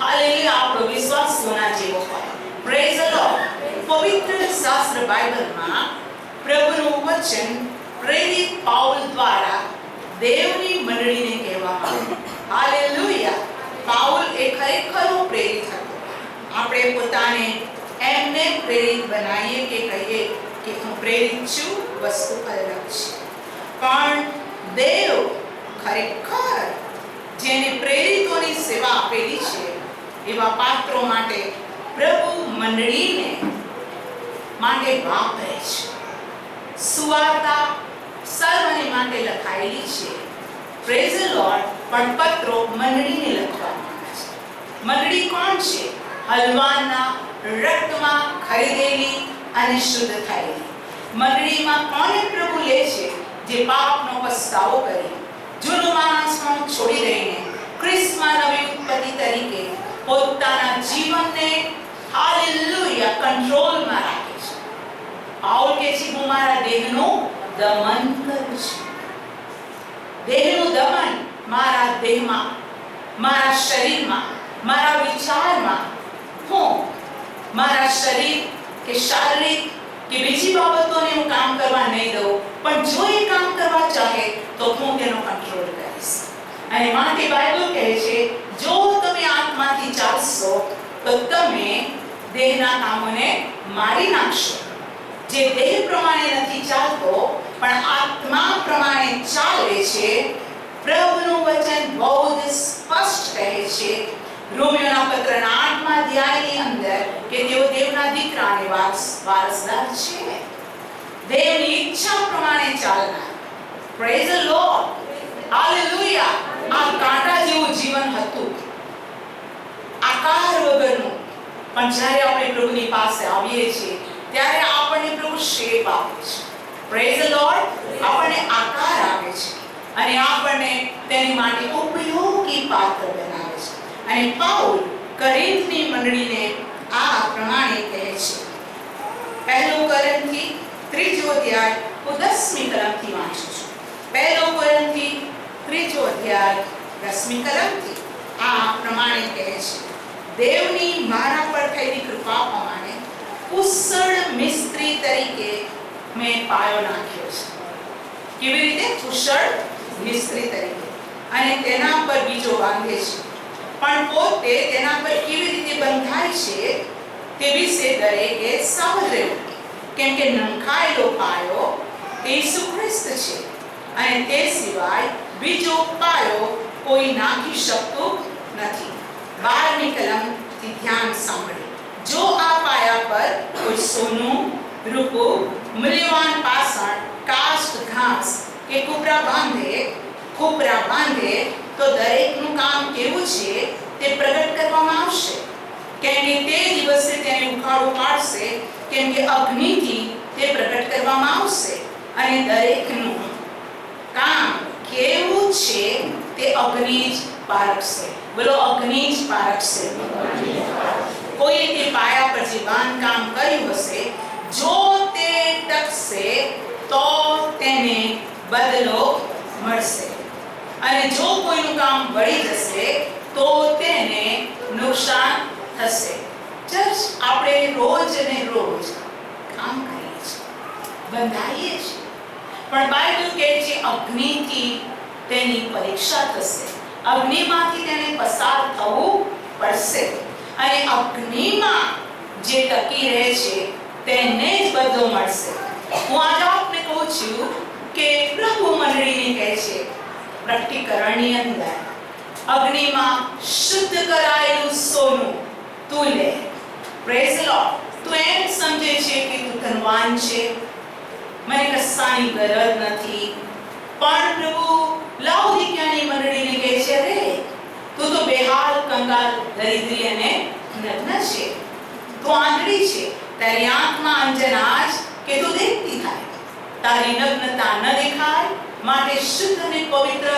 હાલેલુયા આપણો વિશ્વાસ સોના જેવો હોય. Praise the lord. પવિત્ર શાસ્ત્ર બાઇબલમાં પ્રભુનું વચન પ્રેરિત પાઉલ દ્વારા દેવની મંડળીને કહેવામાં આવ્યું. હાલેલુયા. પાઉલ એ ખરેખર પ્રેરિત હતો. આપણે પોતાને એમને પ્રેરિત બનાવીએ કે કહીએ કે હું પ્રેરિત છું, વસ્તુ અલગ છે. પણ દેવ ખરેખર જેને પ્રેરિતોની સેવા આપેલી છે એવા પાત્રો માટે પ્રભુ મંડળીને માટે વાપરે છે. સુવાર્તા સર્વને માટે લખાયેલી છે. Praise the lord. પણ પત્રો મંડળીને લખવામાં આવે છે. મંડળી કોણ છે? હલવાના રક્તમાં ખરીદેલી અને શુદ્ધ થયેલી. મંડળીમાં કોને પ્રભુ લે છે? જે પાપનો પસ્તાવો કરી જૂનું માણસને છોડી દઈને ખ્રિસ્તમાં નવી ઉત્પત્તિ તરીકે પોતાના જીવનને હાલેલુયા કંટ્રોલમાં રાખે છે. પાઉલ કહે છે હું મારા દેહનું દમન કરું છું. દેહનું દમન મારા દેહમાં, મારા શરીરમાં, મારા વિચારમાં હું મારા શરીર કે શારીરિક કે બીજી બાબતોને હું કામ કરવા નહીં દઉં, પણ જો એ કામ કરવા ચાહે તો હું તેનો કંટ્રોલ કરીશ. અને માટે બાઇબલ કહે છે જો તમે આત્માથી ચાલશો તો તમે દેહના કામોને મારી નાખશો. જે દેહ પ્રમાણે નથી ચાલતો પણ આત્મા પ્રમાણે ચાલે છે, પ્રભુનું વચન બહુ જ સ્પષ્ટ કહે છે રોમિયોના પત્રના 8મા અધ્યાયની અંદર કે તેઓ દેવના દીકરાને વારસદાર છે. દેવની ઈચ્છા પ્રમાણે ચાલનાર. Praise the Lord. હાલેલુયા. આ કાંટા જેવું જીવન હતું, આકાર વગરનું, પણ જ્યારે આપણે પ્રભુની પાસે આવીએ છીએ ત્યારે આપણને પ્રભુ શેપ આપે છે. Praise the lord. આપણને આકાર આપે છે અને આપણને તેની માટે ઉપયોગી પાત્ર બનાવે છે. અને પાઉલ કોરિન્થની મંડળીને આ પ્રમાણે કહે છે. પહેલું કોરિન્થી 3 અધ્યાય હું 10મી કલમથી વાંચું છું. પહેલું કોરિન્થી 3 અધ્યાય 10મી કલમથી આ પ્રમાણે કહે છે દેવની મારા પર થયેલી કૃપા પ્રમાણે કુશળ મિસ્ત્રી તરીકે મેં પાયો નાખ્યો છે. કેવી રીતે? કુશળ મિસ્ત્રી તરીકે. અને તેના પર બીજો બાંધે છે, પણ પોતે તેના પર કેવી રીતે બંધાય છે તે વિશે દરેકે સાવધ રહેવું, કેમ કે નંખાયેલો પાયો ઈસુ ખ્રિસ્ત છે અને તે સિવાય બીજો પાયો કોઈ નાખી શકતું નથી. 12મી કલમથી ધ્યાન સાંભળો. જો આ પાયા પર કોઈ સોનું, રૂપું, મૂલ્યવાન પાષાણ, કાષ્ઠ, ઘાસ કે કુપરા બાંધે તો દરેકનું કામ કેવું છે તે પ્રગટ કરવામાં આવશે, કેમ કે તે દિવસે તેને ઉખાડો પાડશે, કેમ કે અગ્નિથી તે પ્રગટ કરવામાં આવશે અને દરેકનું કામ કેવું છે તે અગ્નિ જ પારખશે. બોલો, અગ્નિ જ પારખશે. કોઈ તે પાયા પર જે બાંધકામ કર્યું હશે જો તે ટકશે તો તેને બદલો મળશે, અને જો કોઈનું કામ બળી જશે તો તેને નુકસાન થશે. ચર્ચ આપણે રોજ ને રોજ કામ કરીએ છીએ, બંધાઈએ છીએ, પણ બાઇબલ કહે છે અગ્નિથી તેની પરીક્ષા થશે, અગ્નિમાંથી તેને પસાર થવું પડશે, અને અગ્નિમાં જે ટકી રહે છે તેને જ બદલો મળશે. હું આજે આપને કહું છું કે પ્રભુ મંડળીને કહે છે પ્રકટીકરણની અંદર અગ્નિમાં શુદ્ધ કરાયેલું સોનું તું લે. Praise the lord. તું એમ સમજે છે કે તું ધનવાન છે, મને કશાની ગરજ નથી. પણ પ્રભુ લાઉદિકિયાની મંડળીને કહે છે, અરે તું તો બેહાલ, કંગાલ, દરિદ્રી અને નગ્ન છે. તું આંધળી છે, તારી આંખમાં અંજનાશ કે તું દેખતી થાય. તારી નગ્નતા ન દેખાય માટે શુદ્ધ અને પવિત્ર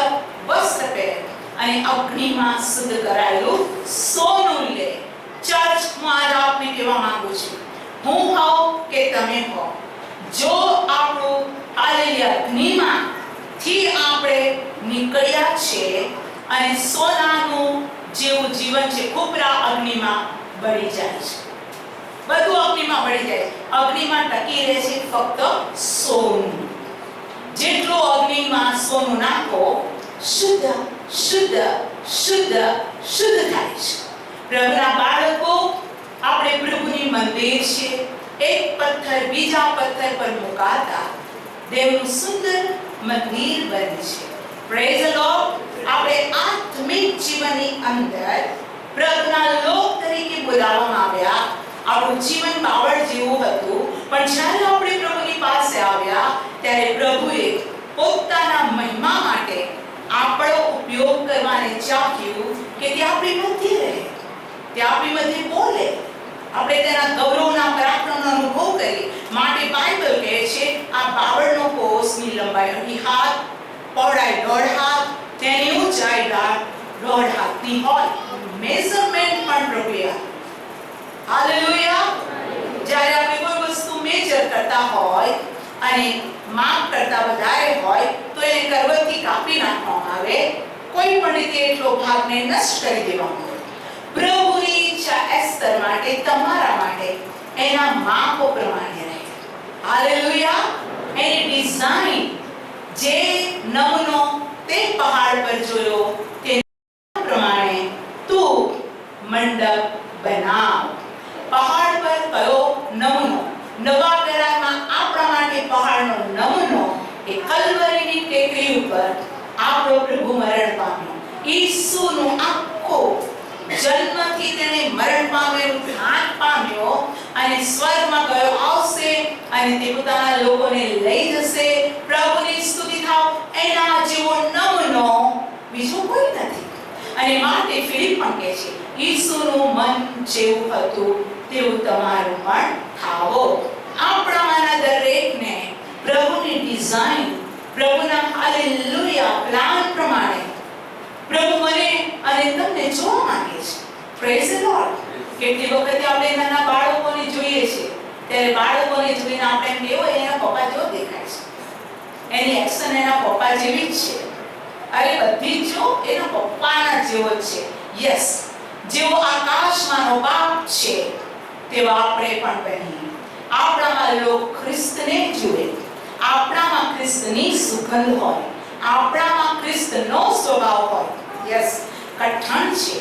વસ્ત્ર પહેર અને અગ્નિમાં શુદ્ધ કરાયેલું સોનું લે. ચર્ચ, હું આજ આપને કહેવા માંગુ છું, હું હોઉં કે તમે હો, જો આપણું હાલેલુયા અગ્નિમાંથી આપણે નીકળ્યા છે અને સોનાનું જેવું જીવન છે, ખુબરા અગ્નિમાં બળી જાય છે. બધું અગ્નિમાં બળી જાય છે. અગ્નિમાં ટકી રહે છે ફક્ત સોનું. જેટલું અગ્નિમાં સોનું નાખો, શુદ્ધ શુદ્ધ શુદ્ધ શુદ્ધ થાય છે. પ્રભુના બાળકો, આપણે પ્રભુની મંદિર છે. એક પથ્થર બીજા પથ્થર પર મુકાતા દેવનું સુંદર મંદિર બને છે. Praise the lord. આપણે આત્મિક જીવનની અંદર પ્રભુના લોક તરીકે બોલાવવામાં આવ્યા. આપણું જીવન બાવળ જેવું હતું, પણ જ્યારે આપણે પ્રભુની પાસે આવ્યા ત્યારે પ્રભુએ પોતાના મહિમા માટે આપણો ઉપયોગ કરવાને ચાખ્યું કે તે આપણી મધ્ય રહે, તે આપણી મધ્ય બોલે, આપણે તેના ગૌરવના પરાક્રમનો અનુભવ કરીએ. માટે બાઇબલ કહે છે આ બાવળનો કોષની લંબાઈ 2 હાથ, પહોળાઈ 1.5 હાથ, તેની ઊંચાઈ 1.5 હાથની હોય. મેઝરમેન્ટ પણ પ્રભુએ. હાલેલુયા. જ્યારે આપણે કોઈ વસ્તુ મેજર કરતા હોય અને માપ કરતા વધારે હોય તો એને કરવતથી કાપી નાખવામાં આવે, કોઈ પણ રીતે એટલો ભાગને નષ્ટ કરી દેવામાં આવે. પ્રભુની ઈચ્છા એસ્તર માટે, તમારા માટે એના માપો પ્રમાણે રહે. હાલેલુયા. એની ડિઝાઇન, જે નમૂનો તે પહાડ પર જોયો તે પ્રમાણે તું મંડપ બનાવ. પહાડ પર કયો નમૂનો? નવા કરારમાં આપણા માટે પહાડનો નમૂનો એ કલ્વરીની ટેકરી ઉપર આપણો પ્રભુ મરણ પામ્યો. ઈસુનું આખો જન્મથી તેને મરણ પામ્યો, ઘાત પામ્યો અને સ્વર્ગમાં ગયો, આવશે અને તે પોતાના લોકોને લઈ જશે. પ્રભુની સ્તુતિ થાવ. એના જેવો નમૂનો બીજો કોઈ નથી. અને માટે ફિલિપ પણ કહે છે, ઈસુનું મન જેવું હતું તેવું તમારું મન થાવો. આપણામાંના દરેકને પ્રભુની ડિઝાઇન, પ્રભુના હાલેલુયા પ્લાન પ્રમાણે પ્રભુ મને અને તમને જોવા માંગે છે. Praise the lord. કેટલી વખતે આપણે નાના બાળકોને જોઈએ છે, ત્યારે બાળકોને જોઈને આપણે એમ કેવો એના પપ્પા જેવો દેખાય છે, એની એક્શન એના પપ્પા જેવી જ છે. અરે બધી જો એના પપ્પાના જેવો જ છે. યસ, જેવો આકાશમાંનો બાપ છે તેવા આપણે પણ બનીએ. આપણામાં લોકો ખ્રિસ્તને જુએ, આપણામાં ખ્રિસ્તની સુગંધ હોય, આપણામાં ખ્રિસ્તનો સ્વભાવ હોય. યસ, કઠણ છે.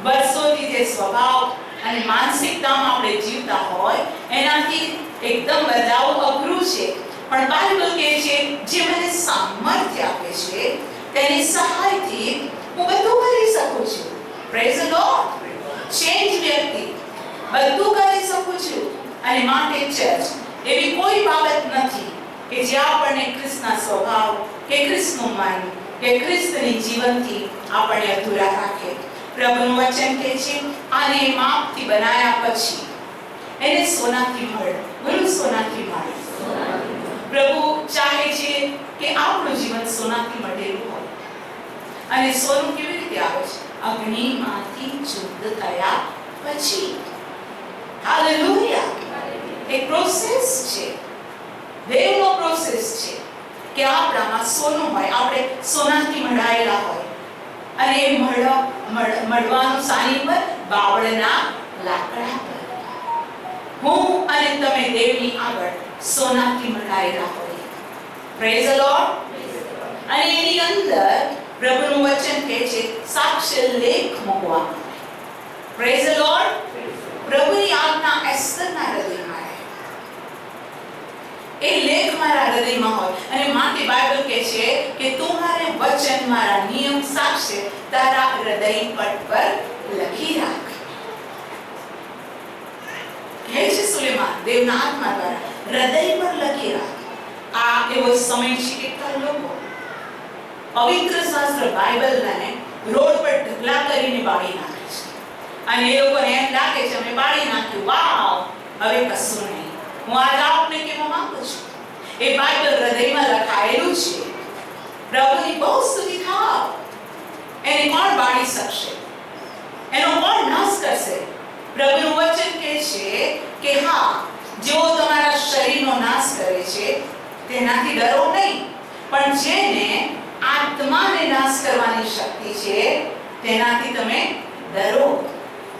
વર્ષોથી જે સ્વભાવ અને માનસિકતામાં આપણે જીવતા હોય એનાથી એકદમ બદલાવ અઘરું છે. પણ બાઇબલ કહે છે જે મને સામર્થ્ય આપે છે તેની સહાયથી હું બધું કરી શકું છું. Praise the lord. ચેન્જ વ્યક્તિ બધું કરી શકું છું. અને માટે ચર્ચ એવી કોઈ બાબત નથી કે જે આપણને ખ્રિસ્તના સ્વભાવ કે ખ્રિસ્તનું મન કે ખ્રિસ્તની જીવનથી આપણને અધૂરા રાખે. પ્રભુનું વચન કહે છે આને માપથી બનાયા પછી એને સોનાથી મળ. બોલો, સોનાથી મળ. પ્રભુ ચાહે છે કે આપણું જીવન સોનાથી મળેલું હોય. અને સોનું કેવી રીતે આવે છે? અગ્નિમાંથી શુદ્ધ થયા પછી. હાલેલુયા. એક પ્રોસેસ છે, દેવનો પ્રોસેસ છે કે આપણામાં સોનું હોય, આપણે સોનાથી મઢાયેલા હોય. અને એ મળવાનું સાની પર? બાવળના લાકડા પર. હું અને તમે દેવની આગળ સોનાથી મઢાયેલા હોય. Praise the lord. અને એની અંદર પ્રભુનું વચન કહે છે સાક્ષ્ય લેખ મૂકવામાં આવે. Praise the lord. પ્રભુની આજ્ઞા એસ્તરના હૃદયમાં રહે. એ લેખ મારા હૃદયમાં હોય. અને માટે બાઇબલ કહે છે કે તમારે વચન મારા નિયમ સાક્ષી તારા હૃદય પટ પર લખી રાખ. કહે છે સુલેમાન દેવના આત્મા દ્વારા હૃદય પર લખી રાખ. આ એવો સમય છે કેટલા લોકો પવિત્ર શાસ્ત્ર બાઇબલને રોડ પર ઢગલા કરીને બાળી નાખે છે અને એ લોકોને એમ લાગે છે અમે બાળી નાખ્યું, વાવ, હવે કશું નહીં. હું આજ આપને કહેવા માંગુ છું, એ બાઇબલ હૃદયમાં લખાયેલું છે. પ્રભુની બહુ સ્તુતિ થાવ. એને કોણ બાળી શકશે? એનો કોણ નાશ કરશે? પ્રભુનું વચન કહે છે કે હા, જેઓ તમારા શરીરનો નાશ કરે છે તેનાથી ડરો નહીં, પણ જેને આત્માને નાશ કરવાની શક્તિ છે તેનાથી તમે ડરો.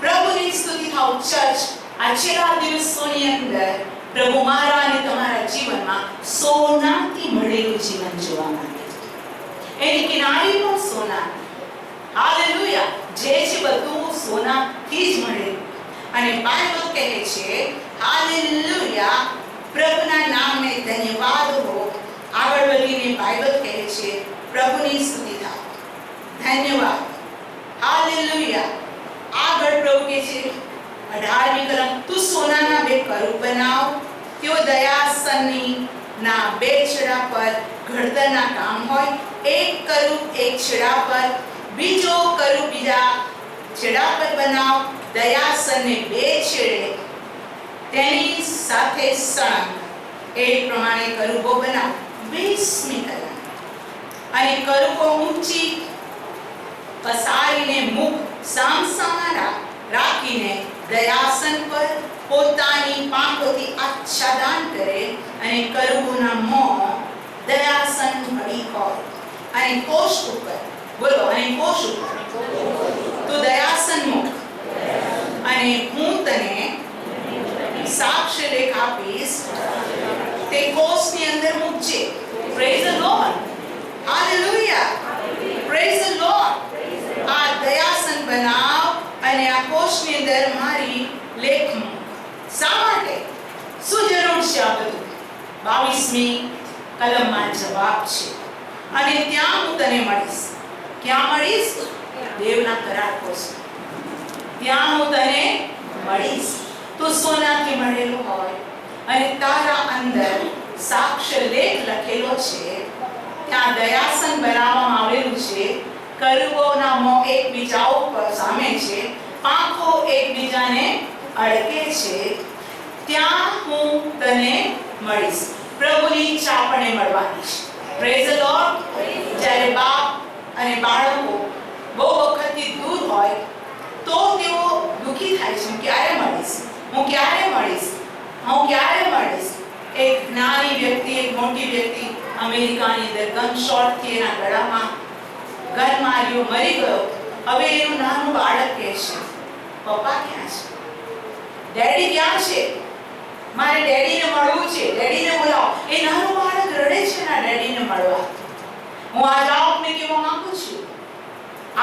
પ્રભુની સ્તુતિ થાવ. ચર્ચ આ છેલ્લા દિવસોની અંદર પ્રભુ મારા અને તમારા જીવનમાં સોનાથી મળેલું જીવન જોવા માંગે છે. એની કિનારી પણ સોના. હાલેલુયા. જે છે બધું સોનાથી જ મળેલું. અને બાઇબલ કહે છે હાલેલુયા, પ્રભુના નામને ધન્યવાદ હો. આગળ વધીને બાઇબલ કહે છે પ્રભુની સ્તુતિ થાવ. ધન્યવાદ. હાલેલુયા. આગળ પ્રભુ કહે છે 18મી કલમ, તું સોનાના 2 કરૂબ બનાવ. તેઓ દયાસનની ના 2 છેડા પર ઘડતરના કામ હોય. એક કરૂબ એક છેડા પર, બીજો કરૂબ બીજા છેડા પર બનાવ. દયાસનને 2 છેડે તેની સાથે સળંગ એ પ્રમાણે કરૂબો બનાવ. 20મી કલમ, અને કરૂબો ઊંચી પસારીને મુખ સામસામા રાખીને દયાસન પર પોતાની પાંખોથી આચ્છાદન કરે. અને કરૂબોના મોં દયાસન મળી હોય. અને કોષ ઉપર, બોલો, અને કોષ ઉપર તો દયાસન મુખ. અને હું તને સાક્ષ્ય લેખ આપીશ, તે કોષની અંદર મૂકજે. Praise the Lord. Hallelujah. Praise the Lord. આ દયાસન બનાવ અને આ કોષની અંદર મારી લેખ મૂક. શા માટે? શું જરૂર છે આ બધું? 22મી કલમમાં જવાબ છે. અને ત્યાં હું તને મળીશ. ક્યાં મળીશ? દેવના કરાર કોષ. ત્યાં હું તને મળીશ. તો સોનાથી મળેલું હોય અને તારા અંદર સાક્ષ્ય લેખ લખેલો છે. ત્યાં દયાસન બનાવવામાં આવેલું છે. કરૂબોના મોં એકબીજા ઉપર સામે છે. પાંખો એકબીજાને અડકે છે. ત્યાં હું તને મળીશ. પ્રભુની ઈચ્છા આપણને મળવાની છે. Praise the lord. જ્યારે બાપ અને બાળકો બહુ વખતથી દૂર હોય તો તેઓ દુઃખી થાય છે. હું ક્યારે મળીશ? હું ક્યારે મળીશ? હું ક્યારે મળીશ? એક નાની વ્યક્તિ, એક મોટી વ્યક્તિ અમેરિકાની અંદર ગન શોટથી એના ગળામાં ગન માર્યો, મરી ગયો. હવે એનું નાનું બાળક કહે છે, પપ્પા ક્યાં છે? ડેડી ક્યાં છે? મારે ડેડીને મળવું છે. ડેડીને બોલાવો. એ નાનું બાળક રડે છે ના ડેડીને મળવા. હું આજ આપને કહેવા માંગુ છું,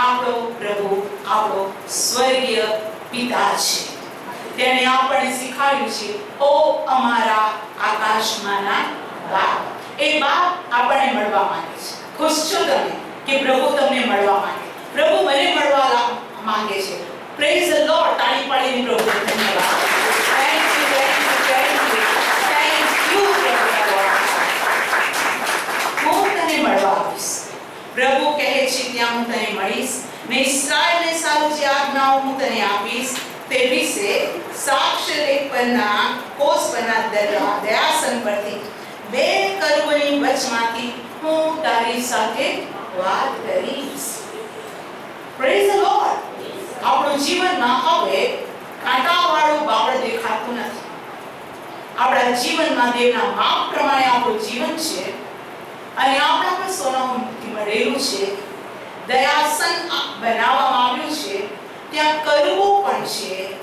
આપણો પ્રભુ આપણો સ્વર્ગીય પિતા છે. તેણે આપણને શીખવાડ્યું છે, ઓ અમારા આકાશમાંના બાપ. એ બાપ આપણને મળવા માંગે છે. ખુશ છો તમે કે પ્રભુ તમને મળવા માંગે? પ્રભુ મને મળવા માંગે છે. Praise the lord. તાળી પાડીને પ્રભુને ધન્યવાદ. Thank you, thank you, thank you, thank you પ્રભુ. હું તને મળવા આવીશ. પ્રભુ કહે છે ત્યાં હું તને મળીશ. ને ઇસ્રાએલને સારું જે આજ્ઞાઓ હું તને આપીશ તે વિશે સાક્ષ્ય લેખ પરના કોષ પરના દયાસન પરથી 2 કરૂબોની વચમાંથી હું તારી સાથે વાત કરીશ. Praise the lord. આપણું જીવનમાં હવે કાંટાવાળું બાવળ દેખાતું નથી. આપણા જીવનમાં દેવના માપ પ્રમાણે આપણું જીવન છે અને આપણા પર સોનાથી મળેલું છે. દયાસન બનાવવામાં આવ્યું છે. ત્યાં કરૂબો પણ છે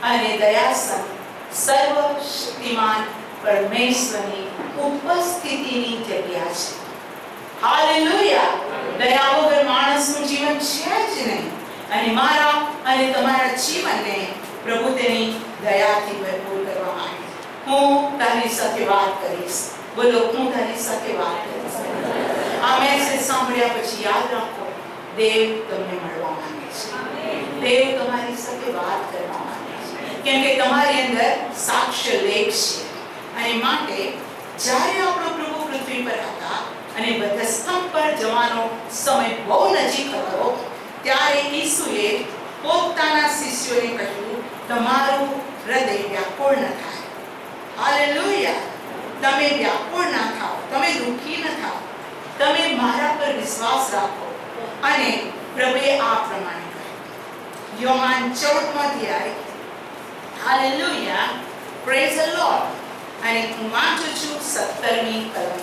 અને દયાસન સર્વશક્તિમાન પરમેશ્વરની ઉપસ્થિતિની જગ્યા છે. હાલેલુયા. દયા વગર માણસનું જીવન છે જ નહીં. અને મારા અને તમારા જીવનને પ્રભુ તેની દયાથી ભરપૂર કરવા માંગે છે. હું તારી સાથે વાત કરીશ. બોલો, હું તારી સાથે વાત કરીશ. આ મેસેજ સાંભળ્યા પછી યાદ રાખો, દેવ તમને મળવા માંગે છે. દેવ તમારી સાથે વાત કરવા માંગે છે. કેમ કે તમારી અંદર સાક્ષ્ય લેખ છે. અને માટે જ્યારે આપણો પ્રભુ પૃથ્વી પર હતા અને વધસ્તંભ પર જવાનો સમય બહુ નજીક હતો, ત્યારે ઈસુએ પોતાના શિષ્યોને કહ્યું, તમારું હૃદય વ્યાકુળ ન થાય. હાલેલુયા! તમે વ્યાકુળ ના થાઓ, તમે દુઃખી ન થાઓ, તમે મારા પર વિશ્વાસ રાખો. અને પ્રભુએ આ પ્રમાણે કહ્યું. યોહાન 14મો અધ્યાય. હાલેલુયા! Praise the lord. અને હું વાંચું છું 17મી કલમ.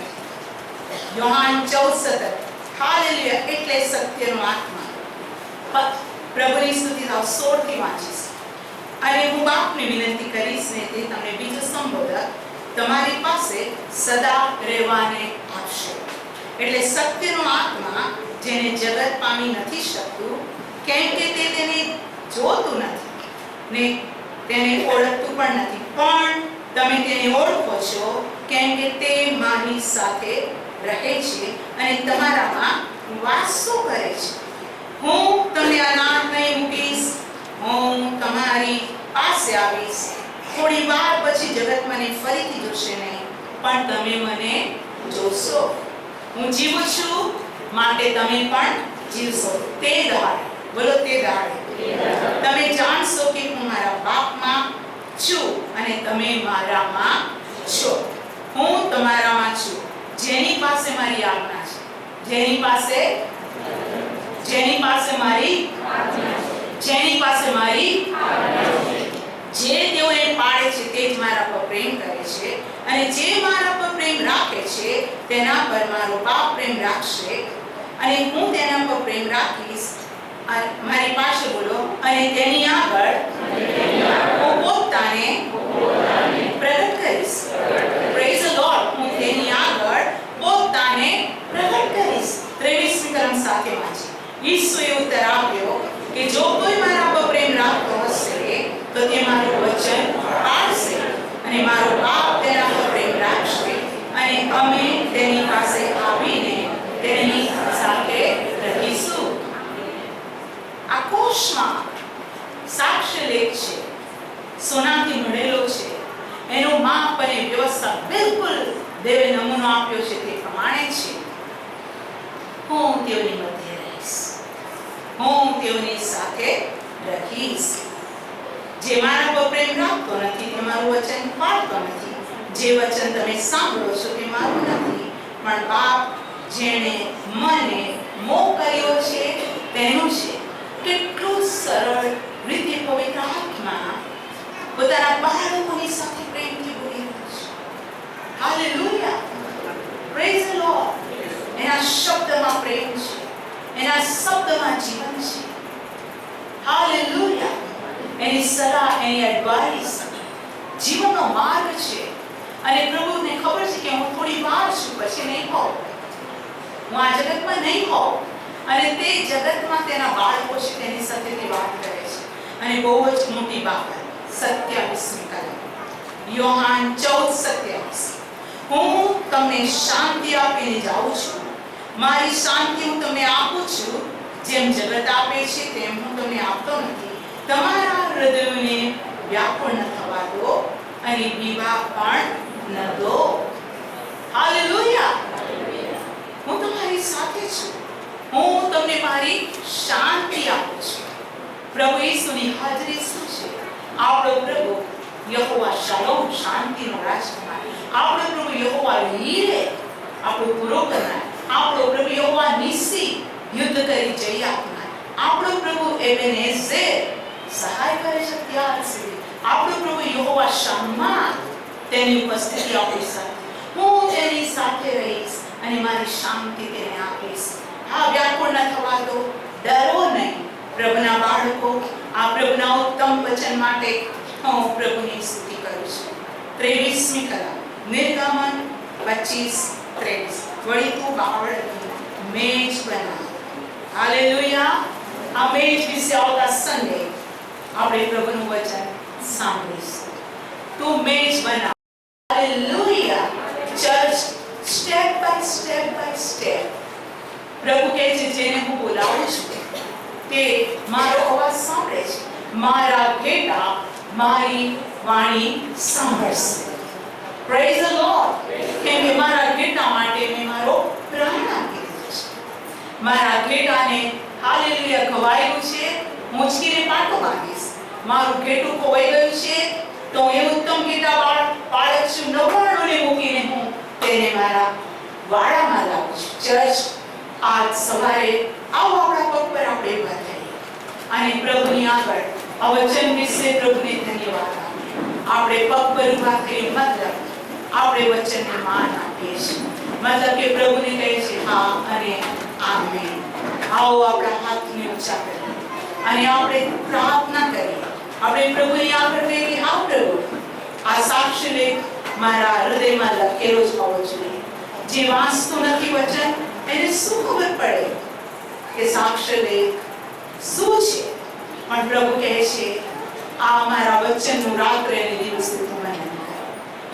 યોહાન 14:17. હાલેલુયા! એટલે સત્યનો આત્મા. પ્રભુની સ્તુતિ 16 થી વાંચીશ. અને હું બાપને વિનંતી કરીશ ને તે તમને બીજો સંબોધક તમારી પાસે સદા રહેવાને આપશે. એટલે સત્યનો આત્મા જેને જગત પામી નથી શકતું, કેમ કે તે તેને જોતું નથી ને તેને ઓળખતું પણ નથી, પણ તમે તેને ઓળખો છો, કેમ કે તે મારી સાથે રહે છે અને તમારામાં વાસો કરે છે. હું તમને અનાથ નહીં મૂકીશ, હું તમારી પાસે આવીશ. થોડી વાર પછી જગત મને ફરીથી જોશે નહીં, પણ તમે મને જોશો. હું જીવું છું, માટે તમે પણ જીવશો. તે દાડે, બોલો તે દાડે, તમે જાણશો કે હું મારા બાપમાં છું અને તમે મારામાં છો. હું તમારામાં છું. જેની પાસે મારી આજ્ઞા છે, જેની પાસે મારી જે તેઓને પાળે છે તે જ મારા પર પ્રેમ કરે છે, અને જે મારા પર પ્રેમ રાખે છે તેના પર મારો બાપ પ્રેમ રાખશે, અને હું તેના પર પ્રેમ રાખીશ. મારી પાસે બોલો, અને તેની આગળ હું પોતાને પ્રગટ કરીશ. Praise the lord. હું તેની આગળ પોતાને પ્રગટ કરીશ. 23મી કલમ સાથે વાંચી. ઈસુએ ઉત્તર આપ્યો કે જો કોઈ મારા પર પ્રેમ રાખતો હશે તો તે મારું વચન પાળશે, અને મારો બાપ તેના પર પ્રેમ રાખશે, અને અમે તેની પાસે આવીને તેની સાથે રહીશું. આ કોષમાં સાક્ષ્ય લેખ છે, સોનાથી મળેલો છે. એનો માપ અને વ્યવસ્થા બિલકુલ દેવે નમૂનો આપ્યો છે તે પ્રમાણે છે. હું તેઓની મધ્ય રહીશ, હું તેઓની સાથે રહીશ. જે મારા પર પ્રેમ રાખતો નથી તે મારું વચન પાળતો નથી. જે વચન તમે સાંભળો છો તે મારું નથી, પણ બાપ જેણે મને મોકલ્યો છે તેનું છે. કેટલું સરળ રીતે પવિત્ર આત્મા પોતાના બાળકોની સાથે પ્રેમથી બોલી રહ્યો છે. હાલેલુયા! Praise the lord. એના શબ્દમાં પ્રેમ છે, એના શબ્દમાં જીવન છે. હાલેલુયા! એની સલાહ, એની એડવાઇસ જીવનનો માર્ગ છે. અને પ્રભુને ખબર છે કે હું થોડી વાર છું, પછી નહીં હોઉં, હું આ જગતમાં નહીં હોઉં. અને તે જગતમાં તેના બાળકો છે તેની સાથે તે વાત કરે છે. અને બહુ જ મોટી બાબત 27મી કલમ. યોહાન 14:27. હું તમને શાંતિ આપીને જાઉં છું, મારી શાંતિ હું તમને આપું છું. જેમ જગત આપે છે તેમ હું તમને આપતો નથી. તમારા હૃદયોને વ્યાકુળ ન થવા દો અને બીવા પણ ન દો. હાલેલુયા! હું તમારી સાથે છું. હું તમને મારી શાંતિ આપું છું. પ્રભુ ઈસુની હાજરી શું છે? આપણો પ્રભુ યહોવા શાલોમ, શાંતિનો રાજકુમાર. આપણો પ્રભુ યહોવા હીરે, આપણું પૂરો કરનાર. આપણો પ્રભુ યહોવા નિસી, યુદ્ધ કરી જઈ આપનાર. આપણો પ્રભુ એબેનેઝર, સહાય કરે છે ત્યાર સુધી. આપણો પ્રભુ યહોવા શામ્મા, તેની ઉપસ્થિતિ આપણી સાથે. હું તેની સાથે રહીશ અને મારી શાંતિ તેને આપીશ. હા, વ્યાકુળ ન થવા દો, ડરો નહીં. પ્રભુના બાળકો, આ પ્રભુના ઉત્તમ વચન માટે હું પ્રભુની સ્તુતિ કરું છું. 23મી કલમ. નિર્ગમન 25:23. વળી તું બાવળની મેજ બનાવ. હાલેલુયા! આ મેજ વિશે આવતા સન્ડે આપણે પ્રભુનું વચન સાંભળીશું. તું મેજ બનાવ. Hallelujah! Church step by step પ્રભુ કહે છે, જેને હું બોલાવું છું તે મારો અવાજ સાંભળે છે. મારા ઘેટા મારી વાણી સાંભળશે. Praise the lord. કેમ કે મારા ઘેટા માટે મેં મારો પ્રાણ આપી દીધો છે. મારા ઘેટાને હાલેલુયા ખવાયેલું છે, હું ઉંચકીને પાટો બાંધીશ. મારું ઘેટું ખોવાઈ ગયું છે તો એ ઉત્તમ ઘેટા બાળક છું, નવાણુંને મૂકીને હું તેને મારા વાડામાં લાવું છું. ચર્ચ, આજ સવારે આવો આપણા પગ પર આપણે ઊભા થઈએ અને પ્રભુની આગળ આ વચન વિશે પ્રભુને ધન્યવાદ આપીએ. આપણે પગ પર ઊભા થઈ મતલબ આપણે વચનને માન આપીએ છીએ. મતલબ કે પ્રભુને કહે છે હા અને આમેન. આવો આપણા હાથને ઊંચા કરીએ અને આપણે પ્રાર્થના કરીએ. આપણે પ્રભુની આગળ કહીએ હા પ્રભુ, આ સાક્ષ્ય લેખ મારા હૃદયમાં લખેલો જ હોવો જોઈએ. જે વાંચતું નથી વચન એને શું ખબર પડે કે સાક્ષ્ય લેખ શું છે? પણ પ્રભુ કહે છે આ મારા વચનનું રાત્રે અને દિવસે તું મનન કર.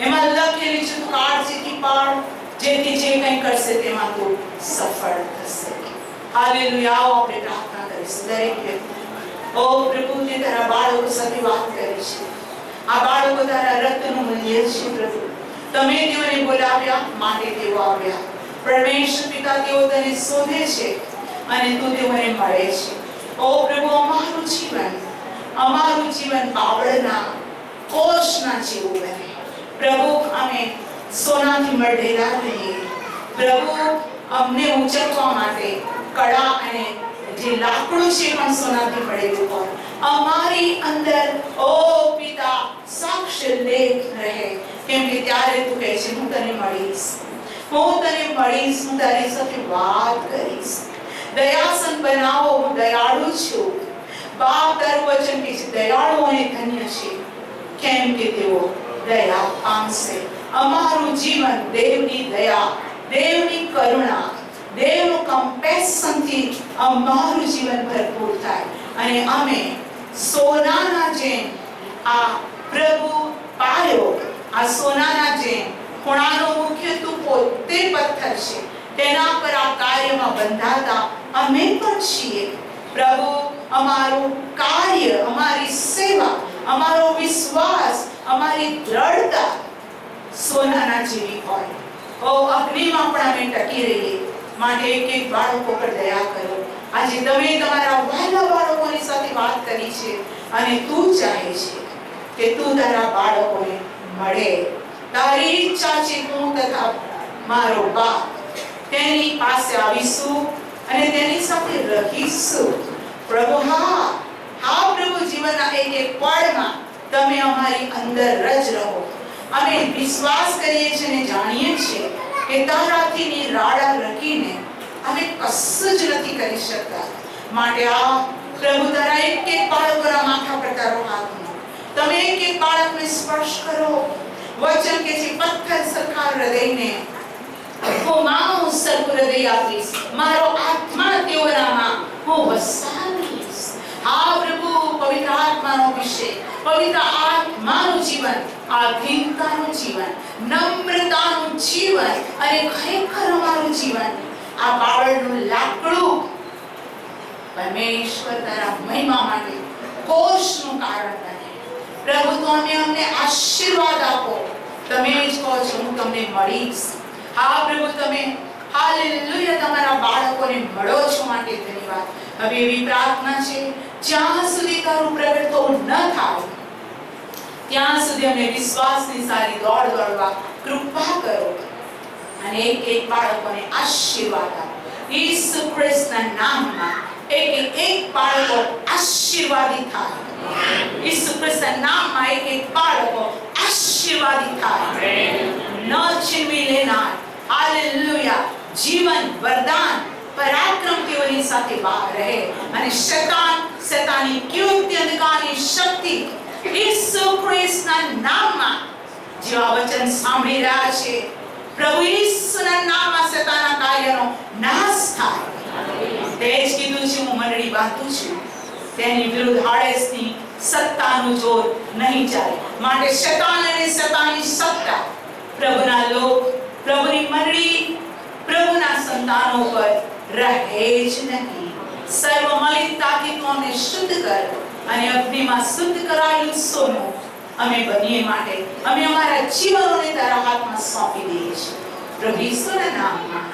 એમાં લખેલી છે તું કાળજીથી પાળ, જેથી જે કંઈ કરશે તેમાં તું સફળ થશે. હાલેલુયા. આવો આપણે પ્રાર્થના કરીશું દરેક વ્યક્તિ. ઓ પ્રભુ, તે તારા બાળકો સાથે વાત કરી છે. આ બાળકો તારા રક્તનું મૂલ્ય છે પ્રભુ. તમે તેઓને બોલાવ્યા માટે તેઓ આવ્યા. પરમેશ્વર પિતા, તેઓ તને શોધે છે અને તું તેઓને મળે છે. ઓ પ્રભુ, અમારું જીવન બાવળના કોષના જેવું બને. પ્રભુ, અમે સોનાથી મઢેલા રહીએ. પ્રભુ, અમને ઉંચકવા માટે કડા અને જે લાકડું છે પણ સોનાથી મળેલું હોય. અમારી અંદર ઓ પિતા સાક્ષ્ય લેખ રહે. કેમ કે ત્યારે તું કહે છે હું તને મળીશ, હું તારી સાથે વાત કરીશ. દયાસન બનાવો, હું દયાળુ છું. બાપ તારું વચન કે છે દયાળુ અને ધન્ય છે, કેમ કે તેઓ દયા પામશે. અમારું જીવન દેવની દયા, દેવની કરુણા, દેવનું કમ્પેશનથી અમારું જીવન ભરપૂર થાય અને અમે સોનાના જેમ આ પ્રભુ પાયો, આ સોનાના જેમ ખૂણાનો મુખ્ય તું પોતે પથ્થર છે, તેના પર આ કાર્યમાં બંધાતા અમે પણ છીએ. પ્રભુ, અમારું કાર્ય, અમારી સેવા, અમારો વિશ્વાસ, અમારી દ્રઢતા સોનાના જેવી હોય. ઓ અગ્નિમાં પણ અમે ટકી રહીએ. માટે એક બાળકો પર દયા કરો. આજે તમે તમારા વહાલા બાળકોની સાથે વાત કરી છે અને તું ચાહે છે કે તું તારા બાળકોને મળે. તારી ઈચ્છા છે હું તથા મારો બાપ તેની પાસે આવીશું અને તેની સાથે રહીશું. પ્રભુ, હા પ્રભુ, જીવનના એક એક પળમાં તમે અમારી અંદર જ રહો. અમે વિશ્વાસ કરીએ છીએ અને જાણીએ છીએ કે તારાથી નિરાળા રહીને અમે કશું જ નથી કરી શકતા. માટે આ પ્રભુ, તારા એક એક બાળકોના માથા પર તારો હાથ મૂકો. તમે એક એક બાળકને સ્પર્શ કરો. વચન કે છે પથ્થર સરખા હૃદયને હું માનું સરખું હૃદય આપીશ, મારો આત્મા તેઓનામાં હું વસાવીશ. હા પ્રભુ, પવિત્ર આત્માનો અભિષેક, પવિત્ર આત્માનું જીવન, આધીનતાનું જીવન, નમ્રતાનું જીવન અને ખરેખર અમારું જીવન આ બાવળનું લાકડું પરમેશ્વર તારા મહિમા માટે કોષનું કારણ બને. પ્રભુ, તમે અમને આશીર્વાદ આપો. તમે જ કહો છો હું તમને મળીશ. હા પ્રભુ, તમે હાલેલુયા તમારા બાળકોને મળો છો માટે ધન્યવાદ. હવે એવી પ્રાર્થના છે જ્યાં સુધી તારું પ્રગટ થવું ન થાય ત્યાં સુધી અમને વિશ્વાસની સારી દોડ દોડવા કૃપા કરો અને એક એક બાળકોને આશીર્વાદ આપો. ઈસુ ખ્રિસ્તના નામમાં એક બાળકો આશીર્વાદિત થાય. ઈસુ ખ્રિસ્તના નામમાં એક બાળકો આશીર્વાદિત થાય. ન છીનવી લેનાર હાલેલુયા જીવન, વરદાન, પરાક્રમ તેઓની સાથે રહે અને શૈતાની કીર્તિ, અંધકારની શક્તિ ઈસુ ખ્રિસ્તના નામમાં જેવા વચન સાંભળી રહ્યા છે પ્રભુ ઈસુના નામમાં શૈતાનના કાર્યનો નાશ થાય. તે જ કીધું છે હું મંડળી બાંધું છું, તેની વિરુદ્ધ આળસની સત્તાનું જોર નહીં ચાલે. માટે શૈતાન અને શૈતાની સત્તા પ્રભુના લોક, પ્રભુની મંડળી, પ્રભુના સંતાનો પર રહે જ નહીં. સર્વ મલિનતાથી તું અમને શુદ્ધ કર. અને અગ્નિમાં શુદ્ધ કરાયેલું સોનું અમે બનીએ માટે અમે અમારા જીવનોને તારા હાથમાં સોંપી દઈએ છીએ પ્રભુ ઈસુના નામમાં